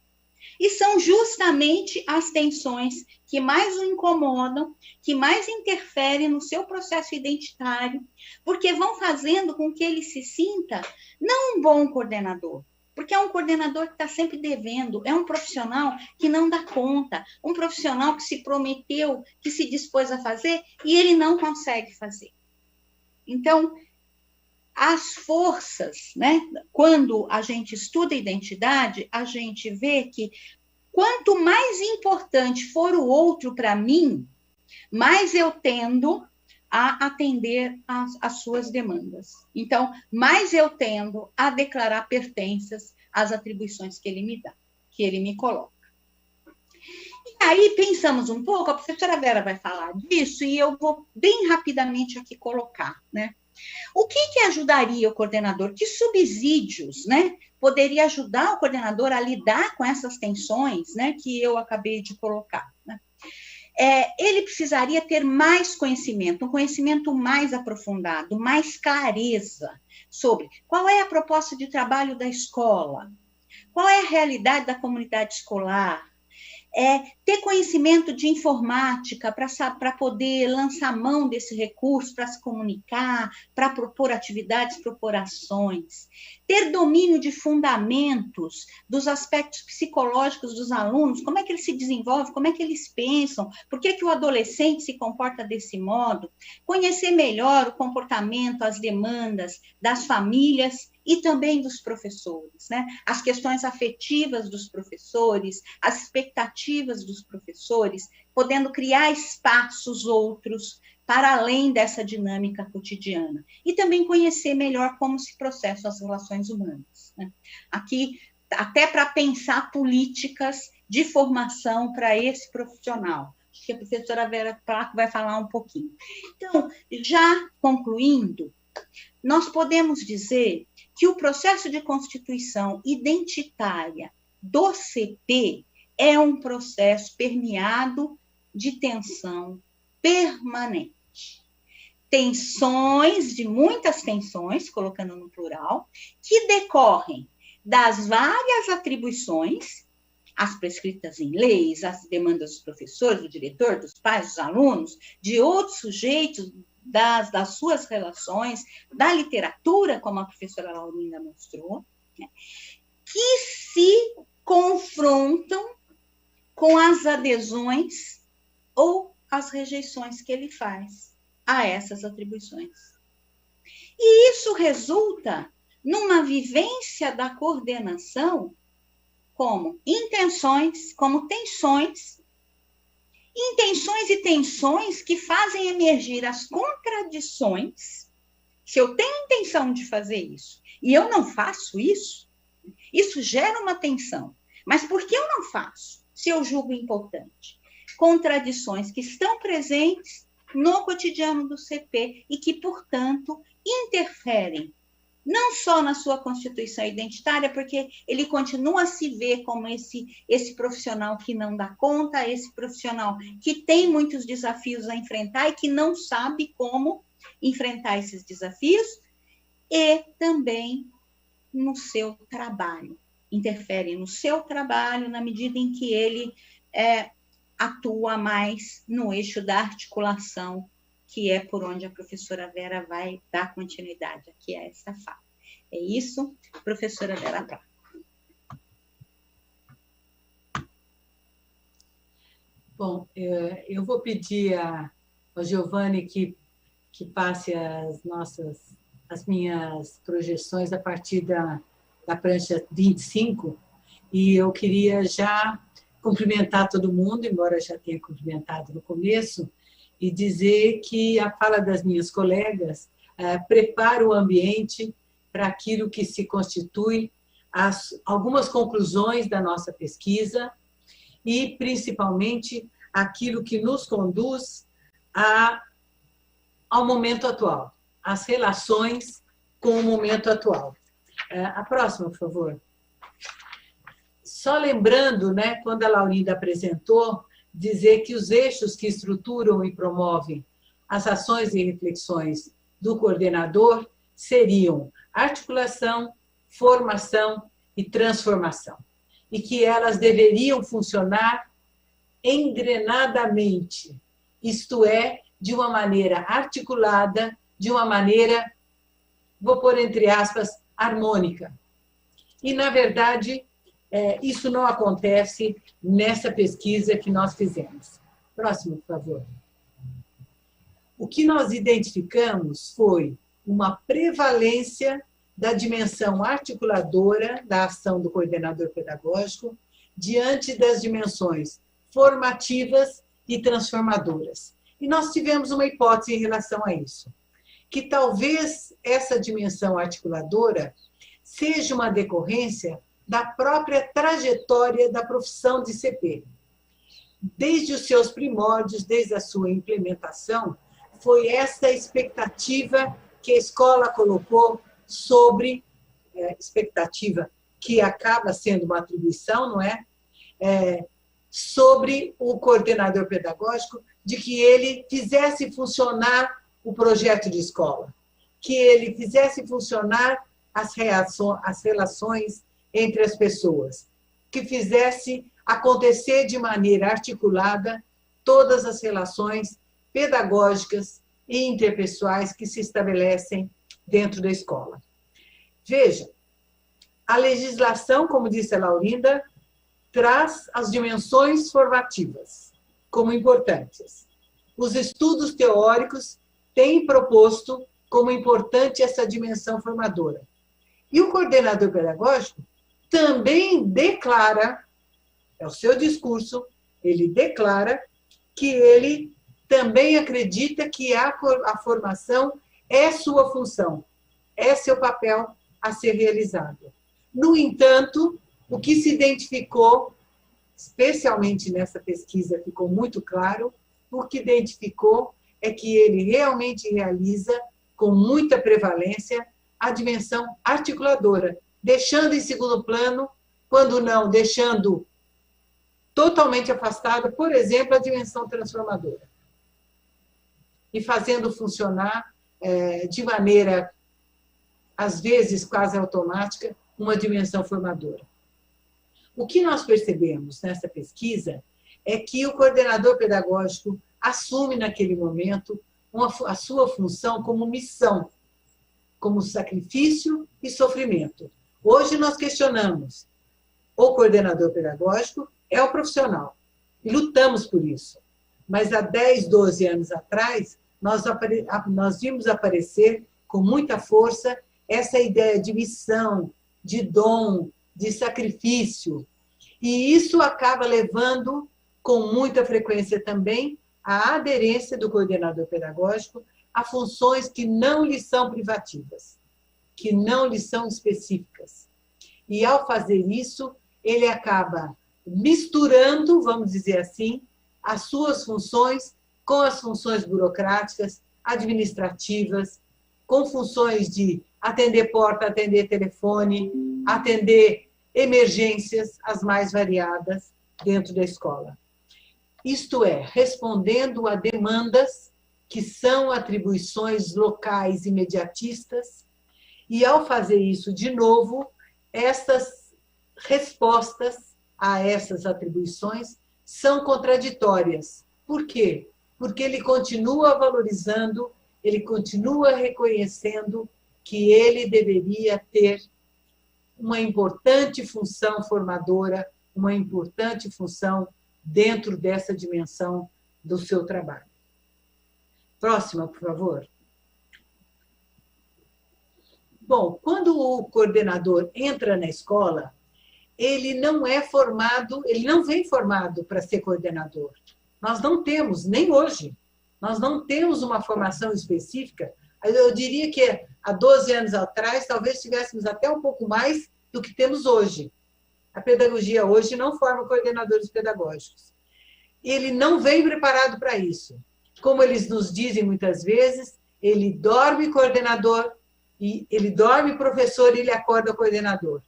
E são justamente as tensões que mais o incomodam, que mais interferem no seu processo identitário, porque vão fazendo com que ele se sinta não um bom coordenador, porque é um coordenador que está sempre devendo, é um profissional que não dá conta, um profissional que se prometeu, que se dispôs a fazer, e ele não consegue fazer. Então, as forças, né? Quando a gente estuda identidade, a gente vê que quanto mais importante for o outro para mim, mais eu tendo a atender às suas demandas. Então, mais eu tendo a declarar pertenças às atribuições que ele me dá, que ele me coloca. E aí, pensamos um pouco, a professora Vera vai falar disso, e eu vou bem rapidamente aqui colocar, né? O que ajudaria o coordenador? Que subsídios, né, poderia ajudar o coordenador a lidar com essas tensões, né, que eu acabei de colocar, né? Ele precisaria ter mais conhecimento, um conhecimento mais aprofundado, mais clareza sobre qual é a proposta de trabalho da escola, qual é a realidade da comunidade escolar, ter conhecimento de informática para poder lançar mão desse recurso, para se comunicar, para propor atividades, propor ações, ter domínio de fundamentos dos aspectos psicológicos dos alunos, como é que eles se desenvolvem, como é que eles pensam, por que o adolescente se comporta desse modo, conhecer melhor o comportamento, as demandas das famílias e também dos professores, né? As questões afetivas dos professores, as expectativas dos professores, podendo criar espaços outros para além dessa dinâmica cotidiana. E também conhecer melhor como se processam as relações humanas, né? Aqui, até para pensar políticas de formação para esse profissional. Acho que a professora Vera Placo vai falar um pouquinho. Então, já concluindo, nós podemos dizer que o processo de constituição identitária do CP é um processo permeado de tensão permanente. Tensões, de muitas tensões, colocando no plural, que decorrem das várias atribuições, as prescritas em leis, as demandas dos professores, do diretor, dos pais, dos alunos, de outros sujeitos, das suas relações, da literatura, como a professora Laurinda mostrou, né, que se confrontam com as adesões ou as rejeições que ele faz a essas atribuições. E isso resulta numa vivência da coordenação como intenções, como tensões e tensões que fazem emergir as contradições. Se eu tenho intenção de fazer isso e eu não faço isso, isso gera uma tensão. Mas por que eu não faço, se eu julgo importante? Contradições que estão presentes no cotidiano do CP e que, portanto, interferem não só na sua constituição identitária, porque ele continua a se ver como esse profissional que não dá conta, esse profissional que tem muitos desafios a enfrentar e que não sabe como enfrentar esses desafios, e também no seu trabalho. Interfere no seu trabalho na medida em que ele atua mais no eixo da articulação, que é por onde a professora Vera vai dar continuidade aqui a essa fala. É isso, professora Vera Placo. Bom, eu vou pedir ao Giovanni que passe as minhas projeções a partir da prancha 25, e eu queria já cumprimentar todo mundo, embora já tenha cumprimentado no começo, e dizer que a fala das minhas colegas prepara o ambiente para aquilo que se constitui algumas conclusões da nossa pesquisa e, principalmente, aquilo que nos conduz ao momento atual, às relações com o momento atual. A próxima, por favor. Só lembrando, né, quando a Laurinda apresentou, dizer que os eixos que estruturam e promovem as ações e reflexões do coordenador seriam articulação, formação e transformação, e que elas deveriam funcionar engrenadamente, isto é, de uma maneira articulada, de uma maneira, vou pôr entre aspas, harmônica. E, na verdade, isso não acontece nessa pesquisa que nós fizemos. Próximo, por favor. O que nós identificamos foi uma prevalência da dimensão articuladora da ação do coordenador pedagógico diante das dimensões formativas e transformadoras. E nós tivemos uma hipótese em relação a isso, que talvez essa dimensão articuladora seja uma decorrência da própria trajetória da profissão de CP. Desde os seus primórdios, desde a sua implementação, foi essa expectativa que a escola colocou sobre, expectativa que acaba sendo uma atribuição, não é? Sobre o coordenador pedagógico, de que ele fizesse funcionar o projeto de escola, que ele fizesse funcionar as relações entre as pessoas, que fizesse acontecer de maneira articulada todas as relações pedagógicas e interpessoais que se estabelecem dentro da escola. Veja, a legislação, como disse a Laurinda, traz as dimensões formativas como importantes. Os estudos teóricos têm proposto como importante essa dimensão formadora. E o coordenador pedagógico também declara, é o seu discurso, ele declara que ele também acredita que a formação é sua função, é seu papel a ser realizado. No entanto, O que se identificou, especialmente nessa pesquisa, ficou muito claro, o que identificou é que ele realmente realiza, com muita prevalência, a dimensão articuladora, deixando em segundo plano, quando não, deixando totalmente afastada, por exemplo, a dimensão transformadora. E fazendo funcionar de maneira, às vezes, quase automática, uma dimensão formadora. O que nós percebemos nessa pesquisa é que o coordenador pedagógico assume, naquele momento, a sua função como missão, como sacrifício e sofrimento. Hoje nós questionamos, o coordenador pedagógico é o profissional, e lutamos por isso. Mas há 10, 12 anos atrás, nós vimos aparecer com muita força essa ideia de missão, de dom, de sacrifício. E isso acaba levando, com muita frequência também, a aderência do coordenador pedagógico a funções que não lhe são privativas, que não lhe são específicas. E, ao fazer isso, ele acaba misturando, vamos dizer assim, as suas funções com as funções burocráticas, administrativas, com funções de atender porta, atender telefone, atender emergências, as mais variadas, dentro da escola. Isto é, respondendo a demandas que são atribuições locais imediatistas, e, ao fazer isso de novo, essas respostas a essas atribuições são contraditórias. Por quê? Porque ele continua valorizando, ele continua reconhecendo que ele deveria ter uma importante função formadora, uma importante função dentro dessa dimensão do seu trabalho. Próxima, por favor. Bom, quando o coordenador entra na escola, ele não é formado, ele não vem formado para ser coordenador. Nós não temos, nem hoje, nós não temos uma formação específica. Eu diria que há 12 anos atrás, talvez tivéssemos até um pouco mais do que temos hoje. A pedagogia hoje não forma coordenadores pedagógicos. Ele não vem preparado para isso. Como eles nos dizem muitas vezes, ele dorme coordenador, e ele dorme professor e ele acorda coordenador.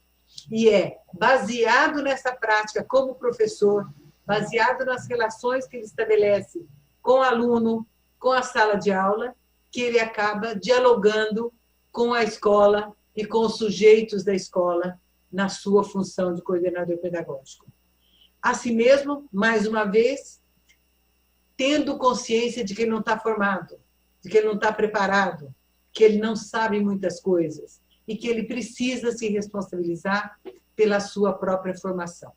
E é baseado nessa prática como professor, baseado nas relações que ele estabelece com o aluno, com a sala de aula, que ele acaba dialogando com a escola e com os sujeitos da escola na sua função de coordenador pedagógico. Assim mesmo, mais uma vez, tendo consciência de que ele não está formado, de que ele não está preparado, que ele não sabe muitas coisas e que ele precisa se responsabilizar pela sua própria formação.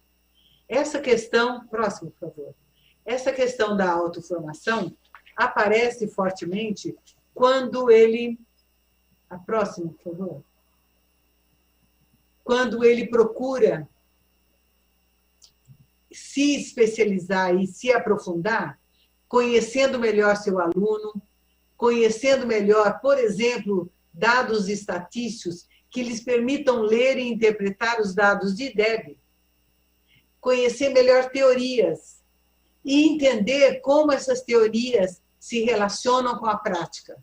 Essa questão, próximo, por favor. Essa questão da autoformação aparece fortemente quando ele... A próxima, por favor. Quando ele procura se especializar e se aprofundar, conhecendo melhor seu aluno, conhecendo melhor, por exemplo, dados estatísticos que lhes permitam ler e interpretar os dados de IDEB, conhecer melhor teorias e entender como essas teorias se relacionam com a prática.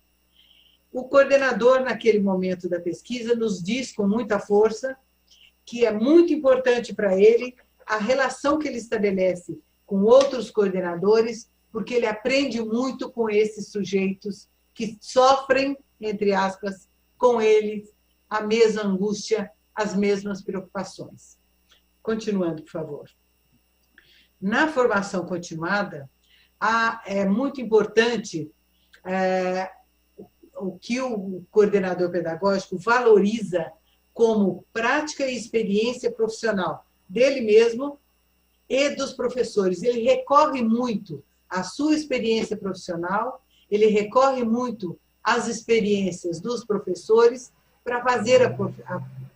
O coordenador, naquele momento da pesquisa, nos diz com muita força que é muito importante para ele a relação que ele estabelece com outros coordenadores, porque ele aprende muito com esses sujeitos que sofrem, entre aspas, com ele a mesma angústia, as mesmas preocupações. Continuando, por favor. Na formação continuada, é muito importante o que o coordenador pedagógico valoriza como prática e experiência profissional dele mesmo e dos professores. Ele recorre muito à sua experiência profissional, ele recorre muito às experiências dos professores para fazer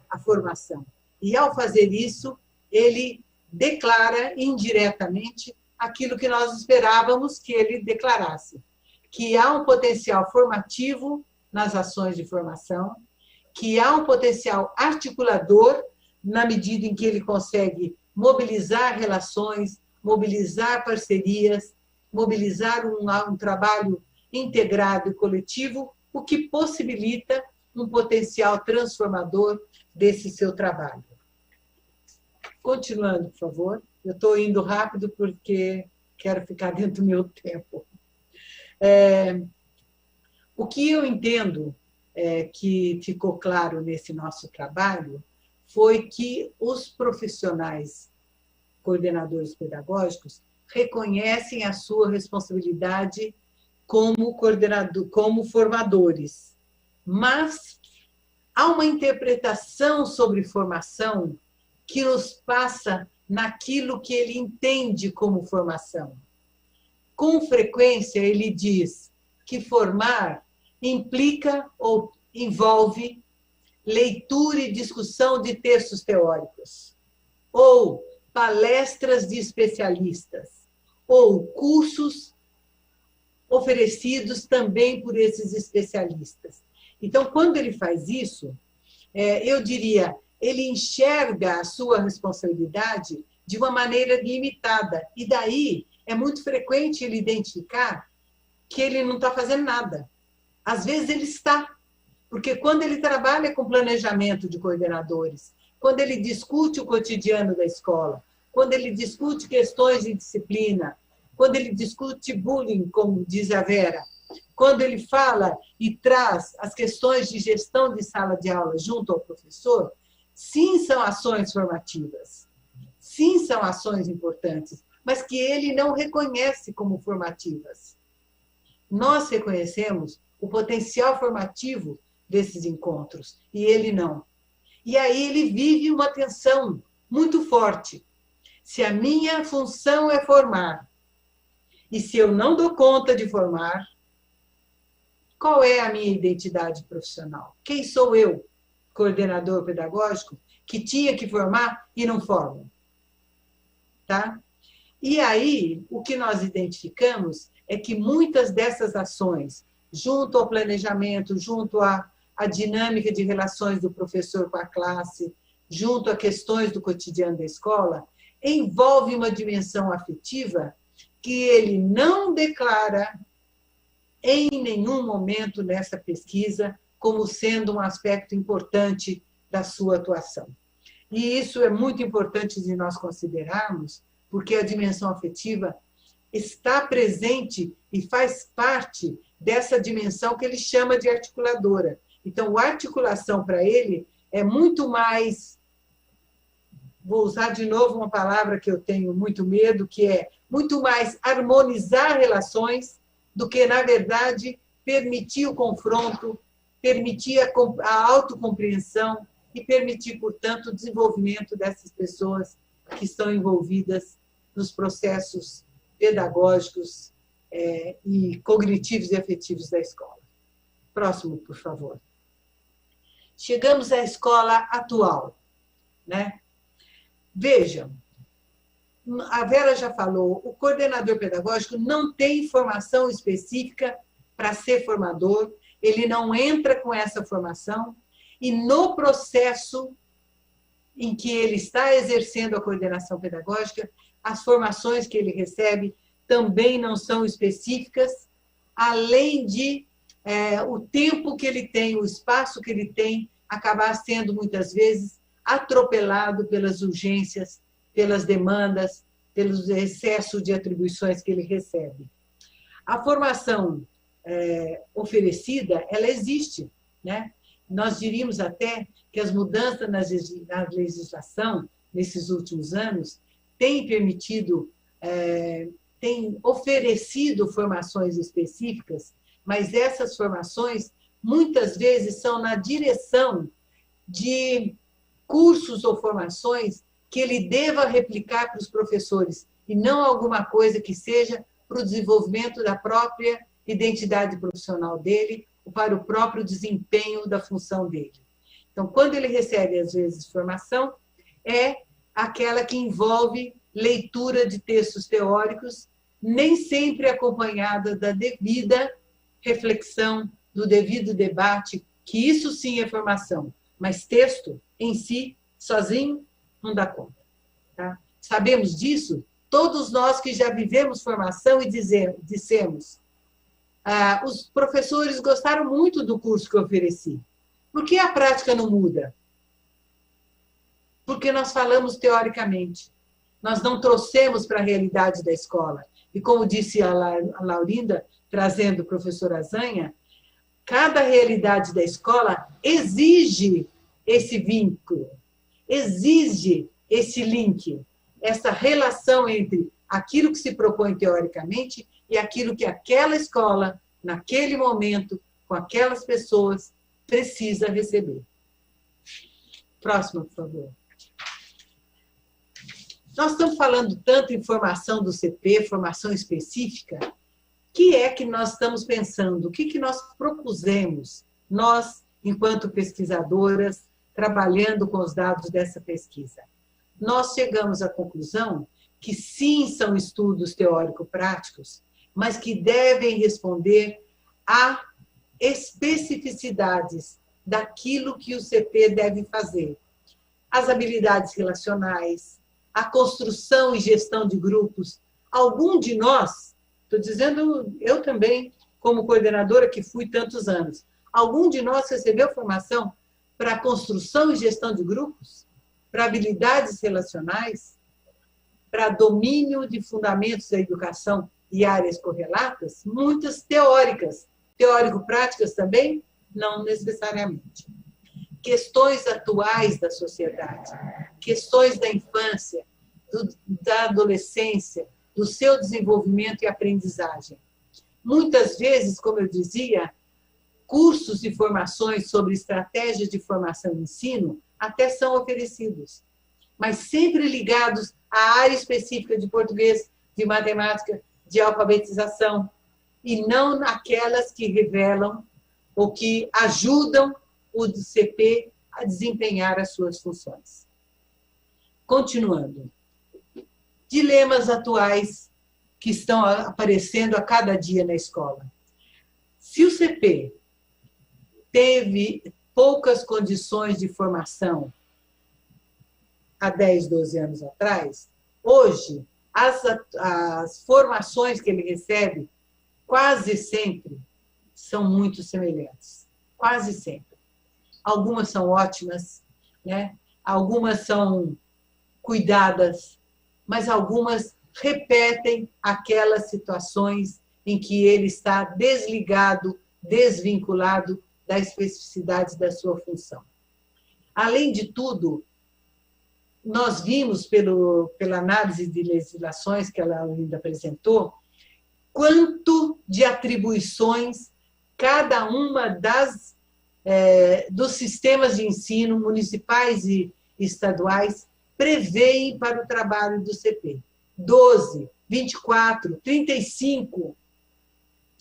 a formação. E, ao fazer isso, ele declara indiretamente aquilo que nós esperávamos que ele declarasse, que há um potencial formativo nas ações de formação, que há um potencial articulador na medida em que ele consegue mobilizar relações, mobilizar parcerias, mobilizar um trabalho integrado e coletivo, o que possibilita um potencial transformador desse seu trabalho. Continuando, por favor. Eu estou indo rápido porque quero ficar dentro do meu tempo. O que eu entendo que ficou claro nesse nosso trabalho foi que os profissionais coordenadores pedagógicos reconhecem a sua responsabilidade como formadores, mas há uma interpretação sobre formação que nos passa naquilo que ele entende como formação. Com frequência, ele diz que formar implica ou envolve leitura e discussão de textos teóricos, ou palestras de especialistas, ou cursos oferecidos também por esses especialistas. Então, quando ele faz isso, eu diria, ele enxerga a sua responsabilidade de uma maneira limitada, e daí é muito frequente ele identificar que ele não está fazendo nada. Às vezes ele está, porque quando ele trabalha com planejamento de coordenadores, quando ele discute o cotidiano da escola, quando ele discute questões de disciplina, quando ele discute bullying, como diz a Vera, quando ele fala e traz as questões de gestão de sala de aula junto ao professor, sim, são ações formativas, sim, são ações importantes, mas que ele não reconhece como formativas. Nós reconhecemos o potencial formativo desses encontros, e ele não. E aí ele vive uma tensão muito forte. Se a minha função é formar, e se eu não dou conta de formar, qual é a minha identidade profissional? Quem sou eu, coordenador pedagógico, que tinha que formar e não formo? Tá? E aí, o que nós identificamos é que muitas dessas ações, junto ao planejamento, junto à dinâmica de relações do professor com a classe, junto a questões do cotidiano da escola, envolve uma dimensão afetiva que ele não declara em nenhum momento nessa pesquisa como sendo um aspecto importante da sua atuação. E isso é muito importante de nós considerarmos, porque a dimensão afetiva está presente e faz parte dessa dimensão que ele chama de articuladora. Então, a articulação para ele é muito mais, vou usar de novo uma palavra que eu tenho muito medo, que é muito mais harmonizar relações do que, na verdade, permitir o confronto, permitir a autocompreensão e permitir, portanto, o desenvolvimento dessas pessoas que estão envolvidas nos processos pedagógicos e cognitivos e afetivos da escola. Próximo, por favor. Chegamos à escola atual, né? Vejam, a Vera já falou, o coordenador pedagógico não tem formação específica para ser formador, ele não entra com essa formação, e no processo em que ele está exercendo a coordenação pedagógica, as formações que ele recebe também não são específicas, além de o tempo que ele tem, o espaço que ele tem, acabar sendo, muitas vezes, atropelado pelas urgências, pelas demandas, pelos excessos de atribuições que ele recebe. A formação oferecida, ela existe, né? Nós diríamos até que as mudanças na legislação, nesses últimos anos, têm permitido, têm oferecido formações específicas, mas essas formações, muitas vezes, são na direção de cursos ou formações que ele deva replicar para os professores, e não alguma coisa que seja para o desenvolvimento da própria identidade profissional dele, ou para o próprio desempenho da função dele. Então, quando ele recebe, às vezes, formação, é aquela que envolve leitura de textos teóricos, nem sempre acompanhada da devida reflexão, do devido debate, que isso sim é formação, mas texto em si sozinho não dá conta. Tá? Sabemos disso, todos nós que já vivemos formação e dissemos, os professores gostaram muito do curso que eu ofereci. Por que a prática não muda? Porque nós falamos teoricamente. Nós não trouxemos para a realidade da escola. E como disse a Laurinda, trazendo o professor Azanha, cada realidade da escola exige esse vínculo, exige esse link, essa relação entre aquilo que se propõe teoricamente e aquilo que aquela escola, naquele momento, com aquelas pessoas, precisa receber. Próximo, por favor. Nós estamos falando tanto em formação do CP, formação específica, que é que nós estamos pensando? O que nós propusemos, nós, enquanto pesquisadoras, trabalhando com os dados dessa pesquisa? Nós chegamos à conclusão que sim, são estudos teórico-práticos, mas que devem responder a especificidades daquilo que o CP deve fazer. As habilidades relacionais, a construção e gestão de grupos. Algum de nós, estou dizendo eu também, como coordenadora que fui tantos anos, algum de nós recebeu formação para construção e gestão de grupos? Para habilidades relacionais? Para domínio de fundamentos da educação e áreas correlatas? Muitas teóricas. Teórico-práticas também? Não necessariamente. Questões atuais da sociedade, questões da infância, da adolescência, do seu desenvolvimento e aprendizagem. Muitas vezes, como eu dizia, cursos e formações sobre estratégias de formação e ensino até são oferecidos, mas sempre ligados à área específica de português, de matemática, de alfabetização, e não naquelas que revelam ou que ajudam o CP a desempenhar as suas funções. Continuando. Dilemas atuais que estão aparecendo a cada dia na escola. Se o CP teve poucas condições de formação há 10, 12 anos atrás, hoje, as formações que ele recebe quase sempre são muito semelhantes. Quase sempre. Algumas são ótimas, né? Algumas são cuidadas, mas algumas repetem aquelas situações em que ele está desligado, desvinculado das especificidades da sua função. Além de tudo, nós vimos, pela análise de legislações que ela ainda apresentou, quanto de atribuições cada uma dos sistemas de ensino municipais e estaduais prevêem para o trabalho do CP. 12, 24, 35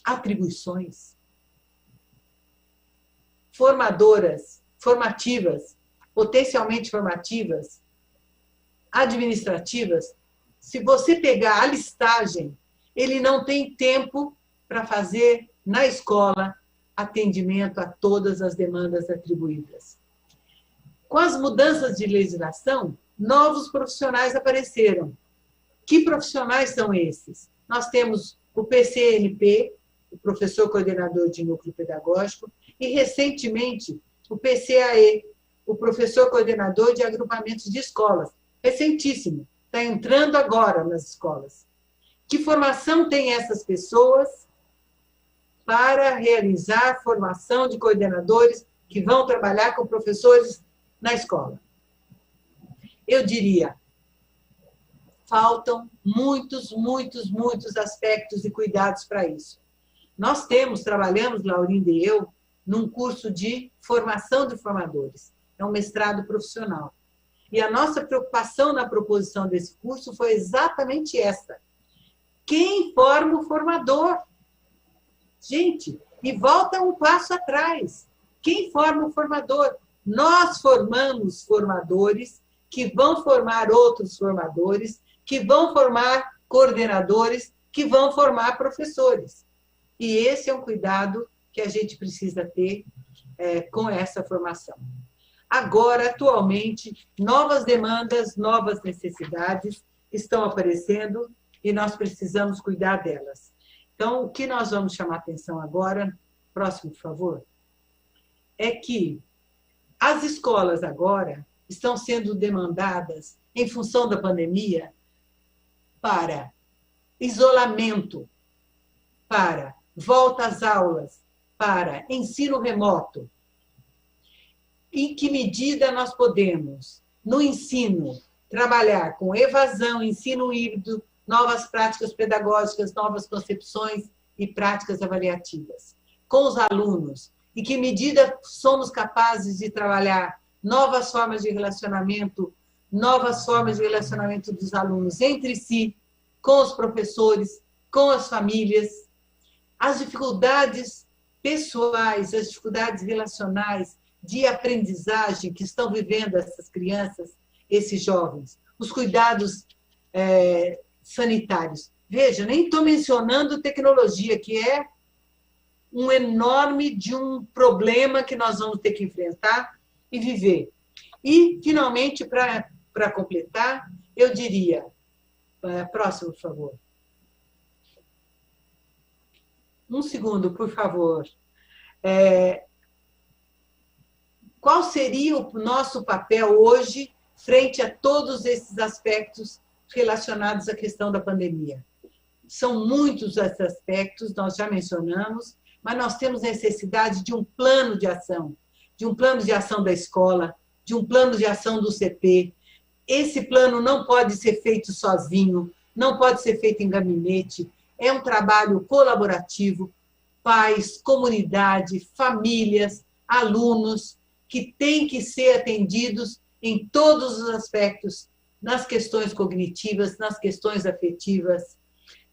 atribuições. Formadoras, formativas, potencialmente formativas, administrativas. Se você pegar a listagem, ele não tem tempo para fazer na escola atendimento a todas as demandas atribuídas. Com as mudanças de legislação, novos profissionais apareceram. Que profissionais são esses? Nós temos o PCNP, o professor coordenador de núcleo pedagógico, e, recentemente, o PCAE, o professor coordenador de agrupamentos de escolas. Recentíssimo, está entrando agora nas escolas. Que formação tem essas pessoas para realizar formação de coordenadores que vão trabalhar com professores na escola? Eu diria, faltam muitos aspectos e cuidados para isso. Nós trabalhamos, Laurinda e eu, num curso de formação de formadores. É um mestrado profissional. E a nossa preocupação na proposição desse curso foi exatamente essa. Quem forma o formador? Gente, e volta um passo atrás. Quem forma o formador? Nós formamos formadores que vão formar outros formadores, que vão formar coordenadores, que vão formar professores. E esse é um cuidado que a gente precisa ter com essa formação. Agora, atualmente, novas demandas, novas necessidades estão aparecendo e nós precisamos cuidar delas. Então, o que nós vamos chamar a atenção agora, próximo, por favor, é que as escolas agora estão sendo demandadas, em função da pandemia, para isolamento, para volta às aulas, para ensino remoto. Em que medida nós podemos, no ensino, trabalhar com evasão, ensino híbrido, novas práticas pedagógicas, novas concepções e práticas avaliativas, com os alunos? Em que medida somos capazes de trabalhar novas formas de relacionamento dos alunos entre si, com os professores, com as famílias? As dificuldades pessoais, as dificuldades relacionais de aprendizagem que estão vivendo essas crianças, esses jovens, os cuidados sanitários. Veja, nem estou mencionando tecnologia, que é um enorme de um problema que nós vamos ter que enfrentar e viver. E, finalmente, para completar, eu diria, próximo, por favor. Um segundo, por favor. Qual seria o nosso papel hoje frente a todos esses aspectos relacionados à questão da pandemia? São muitos esses aspectos, nós já mencionamos, mas nós temos necessidade de um plano de ação da escola, de um plano de ação do CP. Esse plano não pode ser feito sozinho, não pode ser feito em gabinete, é um trabalho colaborativo, pais, comunidade, famílias, alunos, que têm que ser atendidos em todos os aspectos, nas questões cognitivas, nas questões afetivas.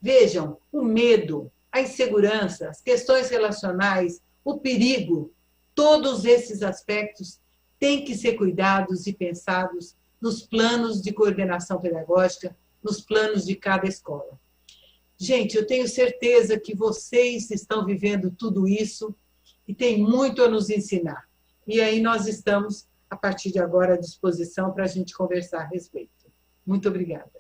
Vejam, o medo, a insegurança, as questões relacionais, o perigo, todos esses aspectos têm que ser cuidados e pensados nos planos de coordenação pedagógica, nos planos de cada escola. Gente, eu tenho certeza que vocês estão vivendo tudo isso e têm muito a nos ensinar. E aí nós estamos, a partir de agora, à disposição para a gente conversar a respeito. Muito obrigada.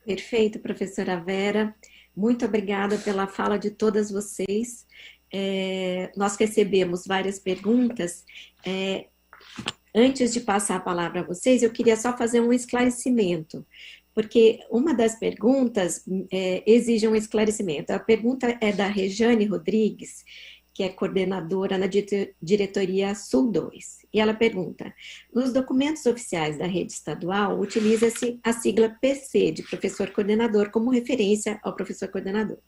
Perfeito, professora Vera. Muito obrigada pela fala de todas vocês. Nós recebemos várias perguntas. Antes de passar a palavra a vocês, eu queria só fazer um esclarecimento, porque uma das perguntas exige um esclarecimento. A pergunta é da Rejane Rodrigues, que é coordenadora na diretoria Sul 2. E ela pergunta: nos documentos oficiais da rede estadual, utiliza-se a sigla PC, de professor coordenador, como referência ao professor coordenador.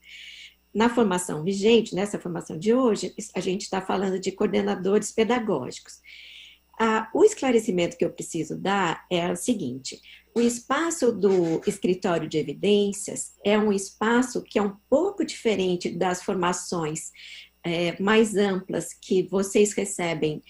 Na formação vigente, nessa formação de hoje, a gente está falando de coordenadores pedagógicos. O esclarecimento que eu preciso dar é o seguinte: o espaço do escritório de evidências é um espaço que é um pouco diferente das formações mais amplas que vocês recebem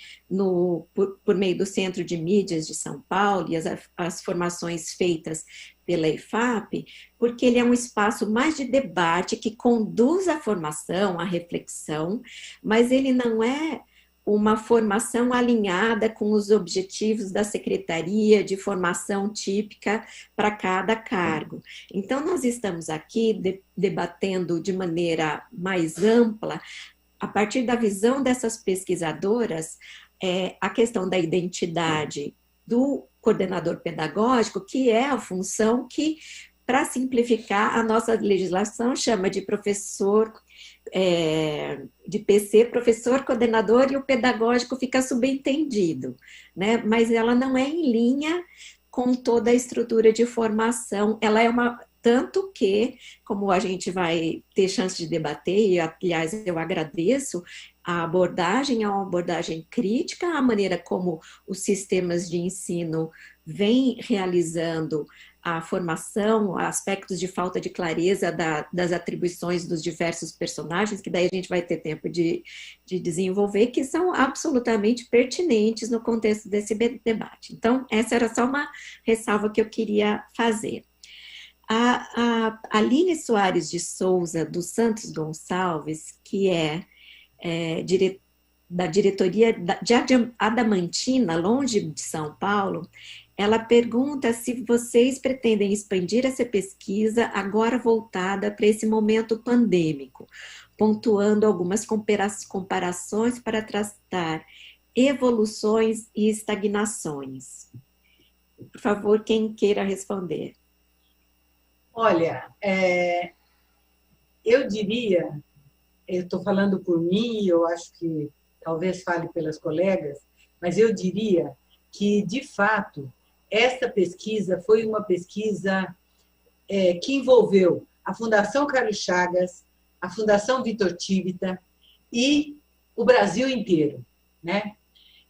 por meio do Centro de Mídias de São Paulo e as formações feitas pela IFAP, porque ele é um espaço mais de debate que conduz à formação, à reflexão, mas ele não é uma formação alinhada com os objetivos da secretaria de formação típica para cada cargo. Então, nós estamos aqui debatendo de maneira mais ampla, a partir da visão dessas pesquisadoras, a questão da identidade do coordenador pedagógico, que é a função que, para simplificar, a nossa legislação chama de professor, de PC, professor coordenador, e o pedagógico fica subentendido, né? Mas ela não é em linha com toda a estrutura de formação, ela é tanto que, como a gente vai ter chance de debater, e aliás eu agradeço, a abordagem é uma abordagem crítica, a maneira como os sistemas de ensino vêm realizando a formação, aspectos de falta de clareza das atribuições dos diversos personagens, que daí a gente vai ter tempo de desenvolver, que são absolutamente pertinentes no contexto desse debate. Então, essa era só uma ressalva que eu queria fazer. A Aline Soares de Souza, dos Santos Gonçalves, que é da diretoria de Adamantina, longe de São Paulo, ela pergunta se vocês pretendem expandir essa pesquisa agora voltada para esse momento pandêmico, pontuando algumas comparações para tratar evoluções e estagnações. Por favor, quem queira responder. Olha, eu diria, eu estou falando por mim, eu acho que talvez fale pelas colegas, mas eu diria que, de fato, esta pesquisa foi uma pesquisa que envolveu a Fundação Carlos Chagas, a Fundação Vitor Tivita e o Brasil inteiro, né?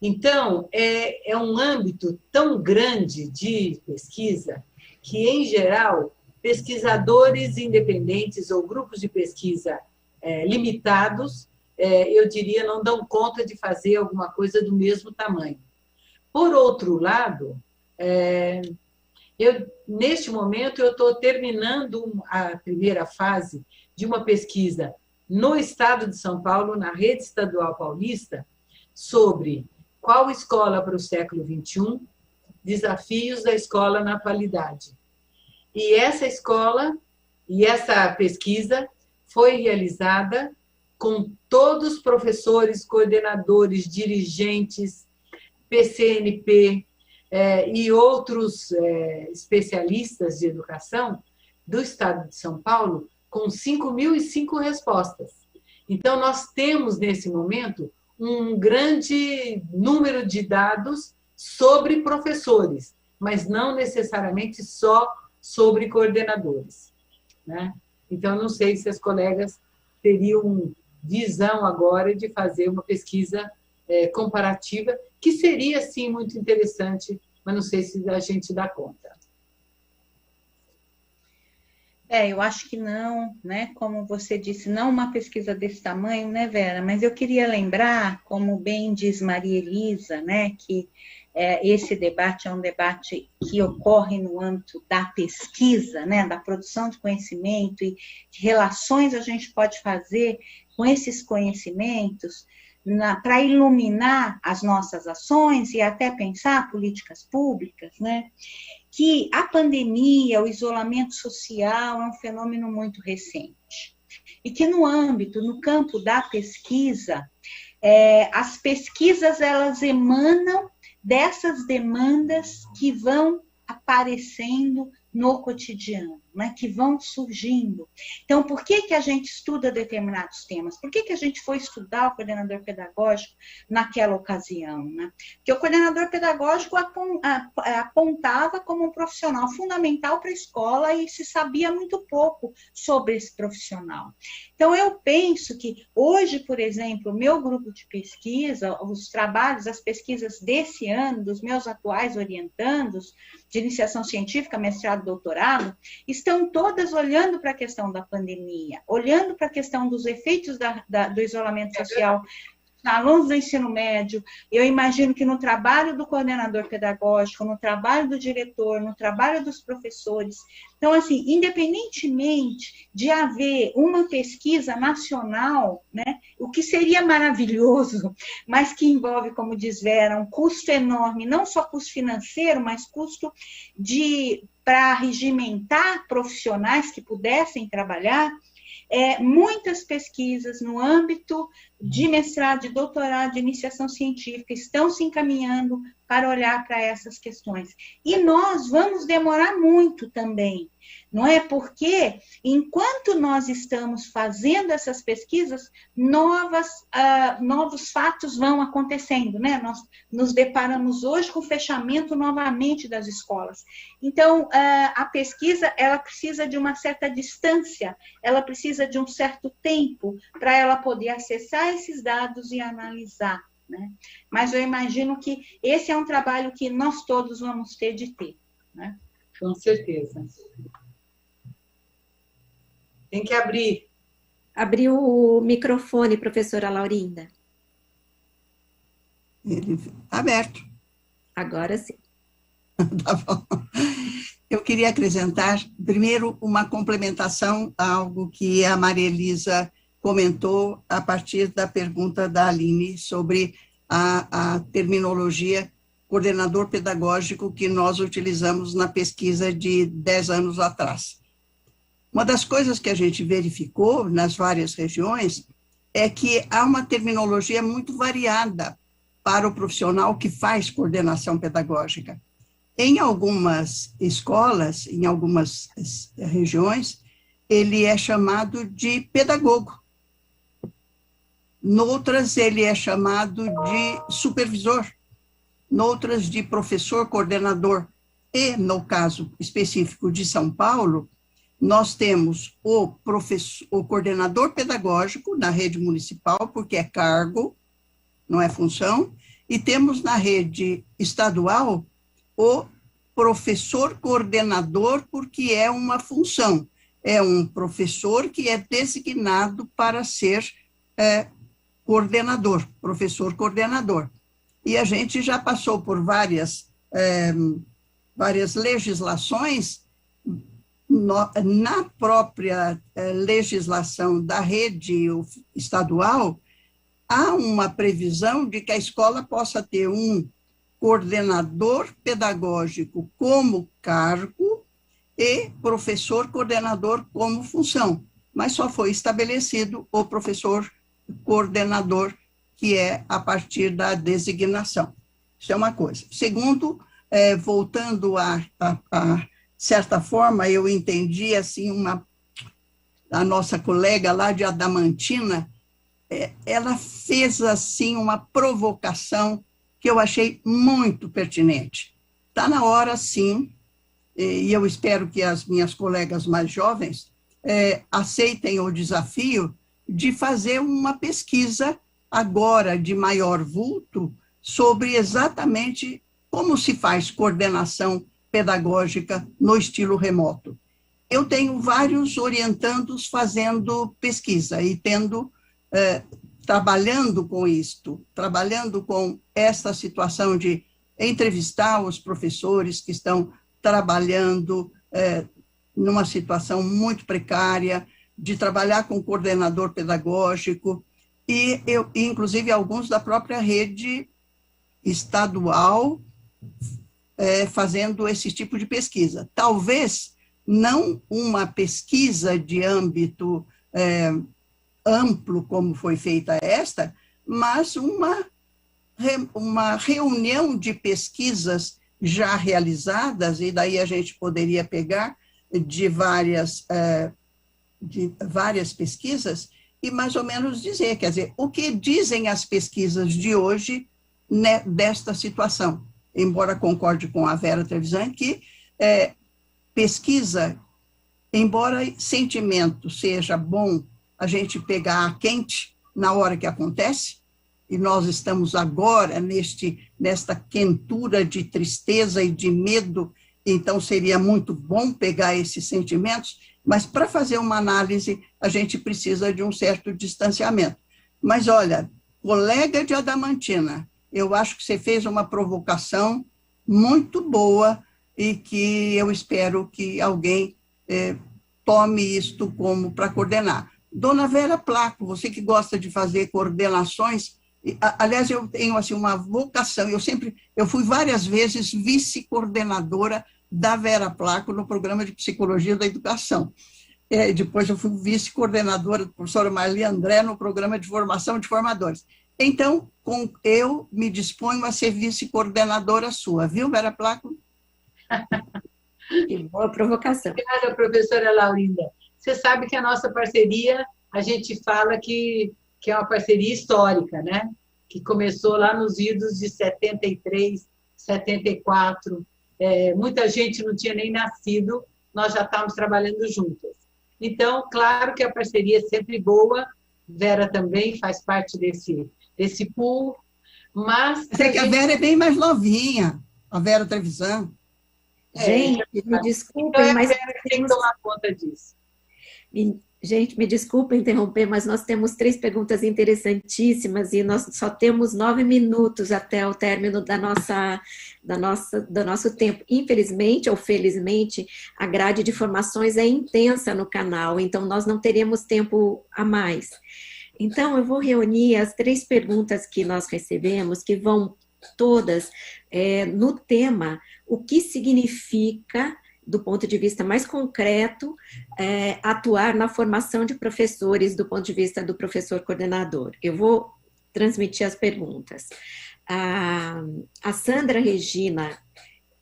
Então, é um âmbito tão grande de pesquisa que, em geral, pesquisadores independentes ou grupos de pesquisa limitados, eu diria, não dão conta de fazer alguma coisa do mesmo tamanho. Por outro lado, neste momento, eu estou terminando a primeira fase de uma pesquisa no estado de São Paulo, na rede estadual paulista, sobre qual escola para o século XXI, desafios da escola na atualidade. E essa escola e essa pesquisa foi realizada com todos os professores, coordenadores, dirigentes, PCNP e outros especialistas de educação do estado de São Paulo, com 5.005 respostas. Então, nós temos, nesse momento, um grande número de dados sobre professores, mas não necessariamente só sobre coordenadores, né? Então, não sei se as colegas teriam visão agora de fazer uma pesquisa comparativa, que seria, sim, muito interessante, mas não sei se a gente dá conta. Eu acho que não, né? Como você disse, não uma pesquisa desse tamanho, né, Vera? Mas eu queria lembrar, como bem diz Maria Elisa, né, que esse debate é um debate que ocorre no âmbito da pesquisa, né, da produção de conhecimento e de relações a gente pode fazer com esses conhecimentos para iluminar as nossas ações e até pensar políticas públicas, né? Que a pandemia, o isolamento social é um fenômeno muito recente. E que no campo da pesquisa, as pesquisas elas emanam dessas demandas que vão aparecendo no cotidiano, né, que vão surgindo. Então, por que a gente estuda determinados temas? Por que a gente foi estudar o coordenador pedagógico naquela ocasião? Né? Porque o coordenador pedagógico apontava como um profissional fundamental para a escola e se sabia muito pouco sobre esse profissional. Então, eu penso que hoje, por exemplo, o meu grupo de pesquisa, os trabalhos, as pesquisas desse ano, dos meus atuais orientandos, de iniciação científica, mestrado, doutorado, estão todas olhando para a questão da pandemia, olhando para a questão dos efeitos do isolamento social, alunos do ensino médio. Eu imagino que no trabalho do coordenador pedagógico, no trabalho do diretor, no trabalho dos professores. Então, assim, independentemente de haver uma pesquisa nacional, né, o que seria maravilhoso, mas que envolve, como diz Vera, um custo enorme, não só custo financeiro, mas custo para regimentar profissionais que pudessem trabalhar, muitas pesquisas no âmbito de mestrado, de doutorado, de iniciação científica estão se encaminhando para olhar para essas questões. E nós vamos demorar muito também, não é? Porque, enquanto nós estamos fazendo essas pesquisas, novos fatos vão acontecendo, né? Nós nos deparamos hoje com o fechamento novamente das escolas. Então, a pesquisa, ela precisa de uma certa distância, ela precisa de um certo tempo para ela poder acessar esses dados e analisar, né? Mas eu imagino que esse é um trabalho que nós todos vamos ter de ter, né? Com certeza. Tem que abrir. Abrir o microfone, professora Laurinda. Ele está aberto. Agora sim. Tá bom. Eu queria acrescentar, primeiro, uma complementação a algo que a Maria Elisa comentou a partir da pergunta da Aline sobre a terminologia coordenador pedagógico que nós utilizamos na pesquisa de 10 anos atrás. Uma das coisas que a gente verificou nas várias regiões é que há uma terminologia muito variada para o profissional que faz coordenação pedagógica. Em algumas escolas, em algumas regiões, ele é chamado de pedagogo. Noutras, ele é chamado de supervisor. Noutras, de professor coordenador. E, no caso específico de São Paulo, nós temos o coordenador pedagógico na rede municipal, porque é cargo, não é função, e temos na rede estadual o professor coordenador, porque é uma função. É um professor que é designado para ser coordenador, professor coordenador. E a gente já passou por várias legislações. Na própria legislação da rede estadual, há uma previsão de que a escola possa ter um coordenador pedagógico como cargo e professor coordenador como função, mas só foi estabelecido o professor coordenador, que é a partir da designação. Isso é uma coisa. Segundo, voltando a certa forma, eu entendi assim, a nossa colega lá de Adamantina, ela fez assim uma provocação que eu achei muito pertinente. Está na hora, sim, e eu espero que as minhas colegas mais jovens aceitem o desafio de fazer uma pesquisa agora de maior vulto sobre exatamente como se faz coordenação pedagógica no estilo remoto. Eu tenho vários orientandos fazendo pesquisa e trabalhando com isto, trabalhando com essa situação de entrevistar os professores que estão trabalhando numa situação muito precária, de trabalhar com coordenador pedagógico, e inclusive alguns da própria rede estadual fazendo esse tipo de pesquisa. Talvez não uma pesquisa de âmbito amplo, como foi feita esta, mas uma reunião de pesquisas já realizadas, e daí a gente poderia pegar de várias pesquisas e mais ou menos dizer, quer dizer, o que dizem as pesquisas de hoje, né, desta situação. Embora concorde com a Vera Trevisan, que pesquisa, embora sentimento seja bom a gente pegar a quente na hora que acontece, e nós estamos agora nesta quentura de tristeza e de medo, então seria muito bom pegar esses sentimentos, mas para fazer uma análise a gente precisa de um certo distanciamento. Mas olha, colega de Adamantina, eu acho que você fez uma provocação muito boa e que eu espero que alguém tome isto como para coordenar. Dona Vera Placo, você que gosta de fazer coordenações, aliás, eu tenho assim, uma vocação, eu fui várias vezes vice-coordenadora da Vera Placo no programa de Psicologia da Educação. Depois eu fui vice-coordenadora da professora Marli André no programa de formação de formadores. Então, eu me disponho a ser vice-coordenadora sua, viu, Vera Placo? Que boa provocação. Obrigada, professora Laurinda. Você sabe que a nossa parceria, a gente fala que é uma parceria histórica, né? Que começou lá nos idos de 73, 74. Muita gente não tinha nem nascido, nós já estávamos trabalhando juntas. Então, claro que a parceria é sempre boa, Vera também faz parte desse pool, mas... que a Vera é bem mais novinha, a Vera Trevisan. Gente, me desculpem, então mas... A Vera tem que tomar conta disso. Gente, me desculpa interromper, mas nós temos 3 perguntas interessantíssimas e nós só temos 9 minutos até o término do nosso tempo. Infelizmente ou felizmente, a grade de formações é intensa no canal, então nós não teremos tempo a mais. Então, eu vou reunir as 3 perguntas que nós recebemos, que vão todas no tema, o que significa, do ponto de vista mais concreto, atuar na formação de professores do ponto de vista do professor coordenador. Eu vou transmitir as perguntas. A Sandra Regina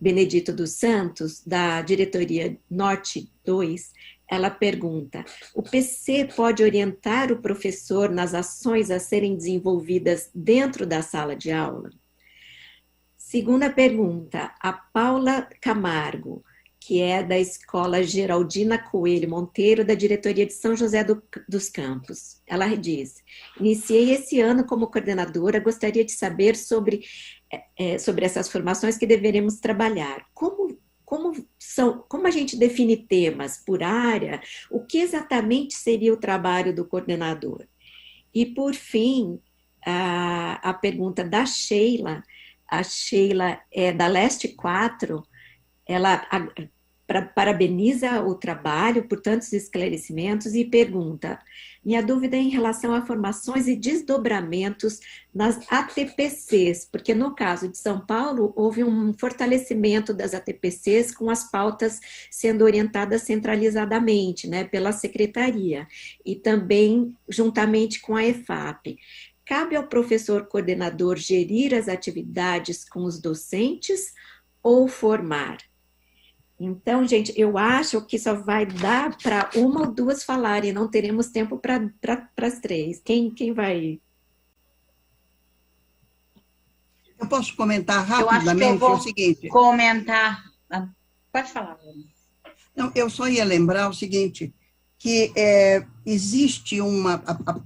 Benedito dos Santos, da diretoria Norte 2, ela pergunta: o PC pode orientar o professor nas ações a serem desenvolvidas dentro da sala de aula? Segunda pergunta, a Paula Camargo, que é da Escola Geraldina Coelho Monteiro, da diretoria de São José dos Campos. Ela diz: iniciei esse ano como coordenadora, gostaria de saber sobre essas formações que deveremos trabalhar. Como a gente define temas por área? O que exatamente seria o trabalho do coordenador? E, por fim, a pergunta da Sheila. A Sheila é da Leste 4, ela parabeniza o trabalho por tantos esclarecimentos e pergunta: minha dúvida é em relação a formações e desdobramentos nas ATPCs, porque no caso de São Paulo houve um fortalecimento das ATPCs com as pautas sendo orientadas centralizadamente, né, pela secretaria e também juntamente com a EFAP. Cabe ao professor coordenador gerir as atividades com os docentes ou formar? Então, gente, eu acho que só vai dar para uma ou duas falarem, não teremos tempo para as 3. Quem vai? Eu posso comentar rapidamente? Eu acho que eu vou o seguinte. Comentar. Pode falar. Não, eu só ia lembrar o seguinte, que existe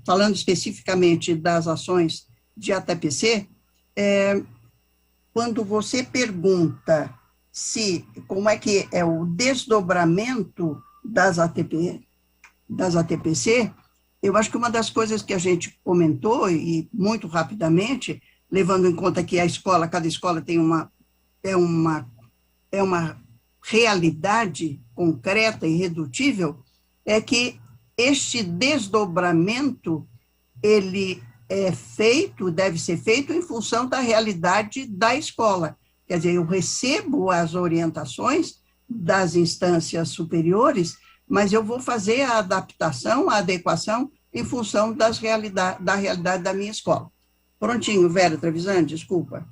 falando especificamente das ações de ATPC, quando você pergunta como é que é o desdobramento das ATPC, eu acho que uma das coisas que a gente comentou, e muito rapidamente, levando em conta que cada escola tem uma realidade concreta e irredutível, é que este desdobramento, ele deve ser feito em função da realidade da escola. Quer dizer, eu recebo as orientações das instâncias superiores, mas eu vou fazer a adaptação, a adequação em função da realidade da minha escola. Prontinho, Vera Trevisan, desculpa.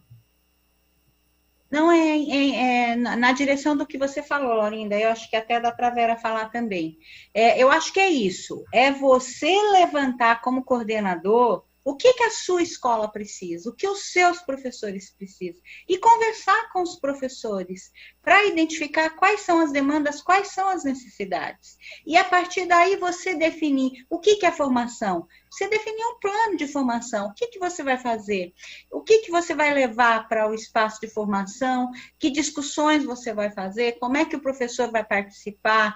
Não, na direção do que você falou, Laurinda, eu acho que até dá para a Vera falar também. Eu acho que é isso, é você levantar como coordenador o que a sua escola precisa, o que os seus professores precisam, e conversar com os professores para identificar quais são as demandas, quais são as necessidades. E a partir daí você definir o que é formação. Você definir um plano de formação, o que você vai fazer, o que você vai levar para o espaço de formação, que discussões você vai fazer, como é que o professor vai participar,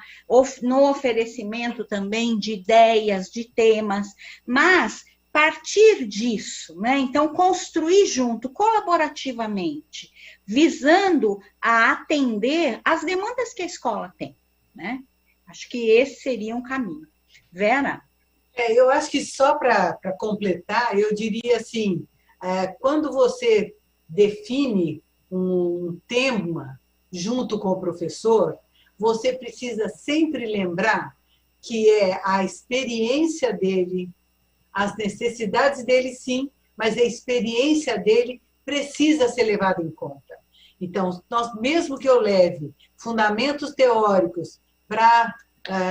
no oferecimento também de ideias, de temas, mas partir disso, né? Então, construir junto, colaborativamente, visando a atender as demandas que a escola tem, né? Acho que esse seria um caminho. Vera? Eu acho que só para completar, eu diria assim, quando você define um tema junto com o professor, você precisa sempre lembrar que é a experiência dele, as necessidades dele, sim, mas a experiência dele precisa ser levada em conta. Então, mesmo que eu leve fundamentos teóricos para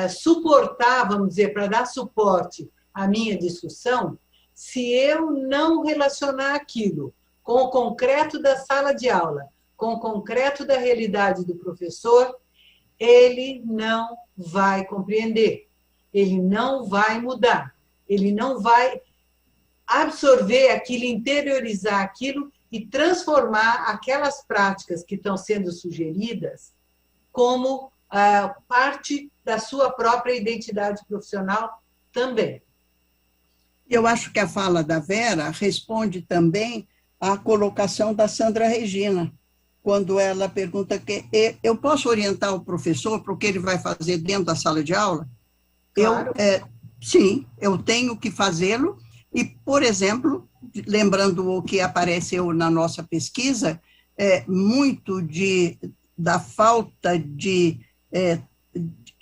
suportar, vamos dizer, para dar suporte à minha discussão, se eu não relacionar aquilo com o concreto da sala de aula, com o concreto da realidade do professor, ele não vai compreender, ele não vai mudar. Ele não vai absorver aquilo, interiorizar aquilo e transformar aquelas práticas que estão sendo sugeridas como parte da sua própria identidade profissional também. Eu acho que a fala da Vera responde também à colocação da Sandra Regina, quando ela pergunta que eu posso orientar o professor para o que ele vai fazer dentro da sala de aula? Claro. Sim, eu tenho que fazê-lo. E, por exemplo, lembrando o que apareceu na nossa pesquisa, muito da falta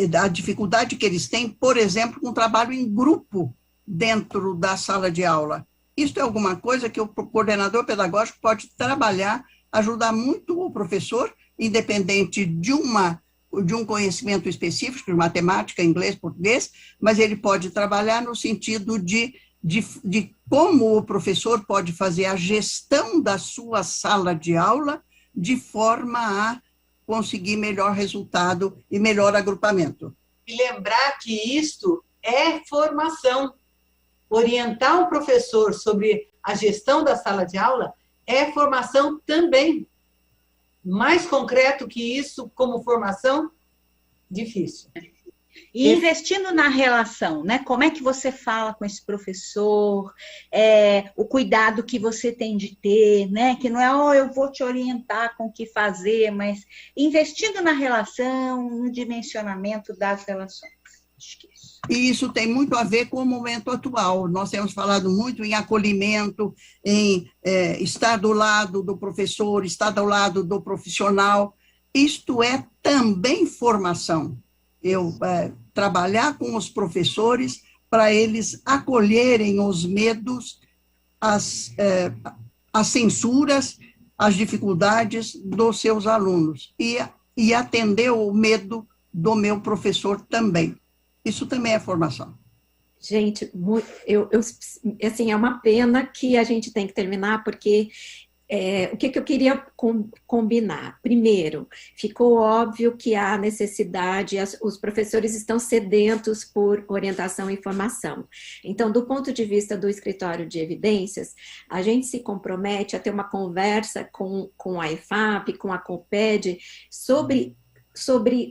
da dificuldade que eles têm, por exemplo, com o trabalho em grupo dentro da sala de aula. Isso é alguma coisa que o coordenador pedagógico pode trabalhar, ajudar muito o professor, independente de um conhecimento específico, de matemática, inglês, português, mas ele pode trabalhar no sentido de como o professor pode fazer a gestão da sua sala de aula de forma a conseguir melhor resultado e melhor agrupamento. E lembrar que isto é formação. Orientar um professor sobre a gestão da sala de aula é formação também. Mais concreto que isso, como formação, difícil. E investindo na relação, né? Como é que você fala com esse professor, o cuidado que você tem de ter, né? Que não é, eu vou te orientar com o que fazer, mas investindo na relação, no dimensionamento das relações. Acho que isso. E isso tem muito a ver com o momento atual. Nós temos falado muito em acolhimento, em estar do lado do professor, estar do lado do profissional. Isto é também formação. Trabalhar com os professores para eles acolherem os medos, as censuras, as dificuldades dos seus alunos e atender o medo do meu professor também. Isso também é formação. Gente, assim, é uma pena que a gente tem que terminar, porque o que eu queria combinar? Primeiro, ficou óbvio que há necessidade, os professores estão sedentos por orientação e informação. Então, do ponto de vista do escritório de evidências, a gente se compromete a ter uma conversa com a EFAP, com a COPED, sobre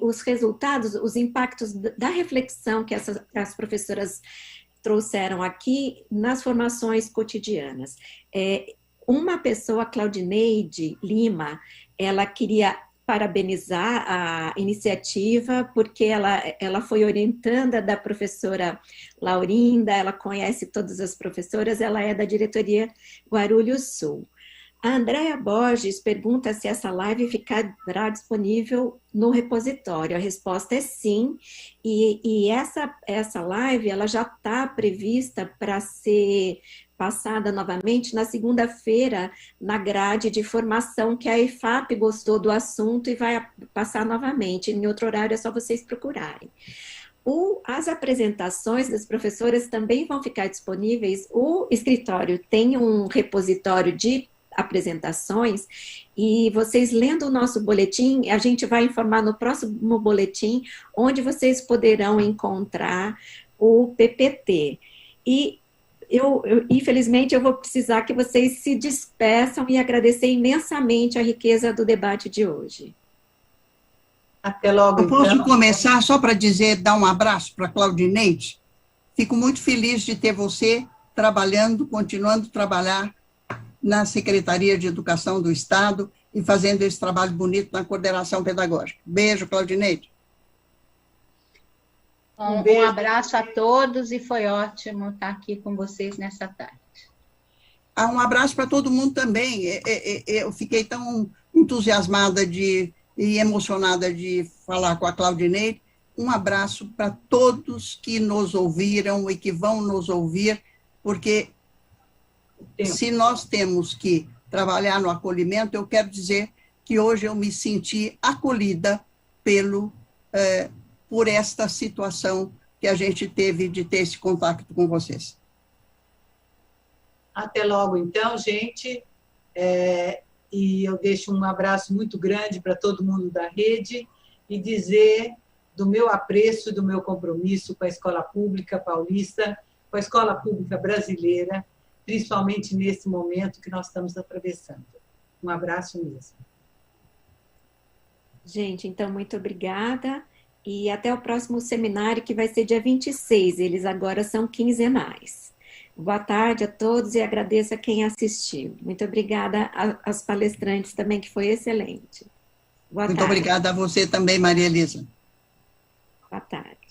os resultados, os impactos da reflexão que as professoras trouxeram aqui nas formações cotidianas. Uma pessoa, Claudineide Lima, ela queria parabenizar a iniciativa, porque ela foi orientanda da professora Laurinda, ela conhece todas as professoras, ela é da diretoria Guarulhos Sul. A Andréa Borges pergunta se essa live ficará disponível no repositório. A resposta é sim, e essa live ela já está prevista para ser passada novamente na segunda-feira na grade de formação, que a EFAP gostou do assunto e vai passar novamente. Em outro horário é só vocês procurarem. As apresentações das professoras também vão ficar disponíveis. O escritório tem um repositório de apresentações, e vocês lendo o nosso boletim, a gente vai informar no próximo boletim onde vocês poderão encontrar o PPT. E infelizmente, eu vou precisar que vocês se despeçam e agradecer imensamente a riqueza do debate de hoje. Até logo. Eu posso começar só para dar um abraço para a Claudineide? Fico muito feliz de ter você continuando a trabalhar na Secretaria de Educação do Estado e fazendo esse trabalho bonito na coordenação pedagógica. Beijo, Claudineide. Um abraço a todos e foi ótimo estar aqui com vocês nessa tarde. Um abraço para todo mundo também. Eu fiquei tão entusiasmada e emocionada de falar com a Claudineide. Um abraço para todos que nos ouviram e que vão nos ouvir, porque se nós temos que trabalhar no acolhimento, eu quero dizer que hoje eu me senti acolhida por esta situação que a gente teve de ter esse contato com vocês. Até logo, então, gente. E eu deixo um abraço muito grande para todo mundo da rede e dizer do meu apreço, do meu compromisso com a escola pública paulista, com a escola pública brasileira, principalmente nesse momento que nós estamos atravessando. Um abraço mesmo. Gente, então, muito obrigada. E até o próximo seminário, que vai ser dia 26. Eles agora são quinzenais. Boa tarde a todos e agradeço a quem assistiu. Muito obrigada aos palestrantes também, que foi excelente. Boa Muito tarde. obrigada a você também, Maria Elisa. Boa tarde.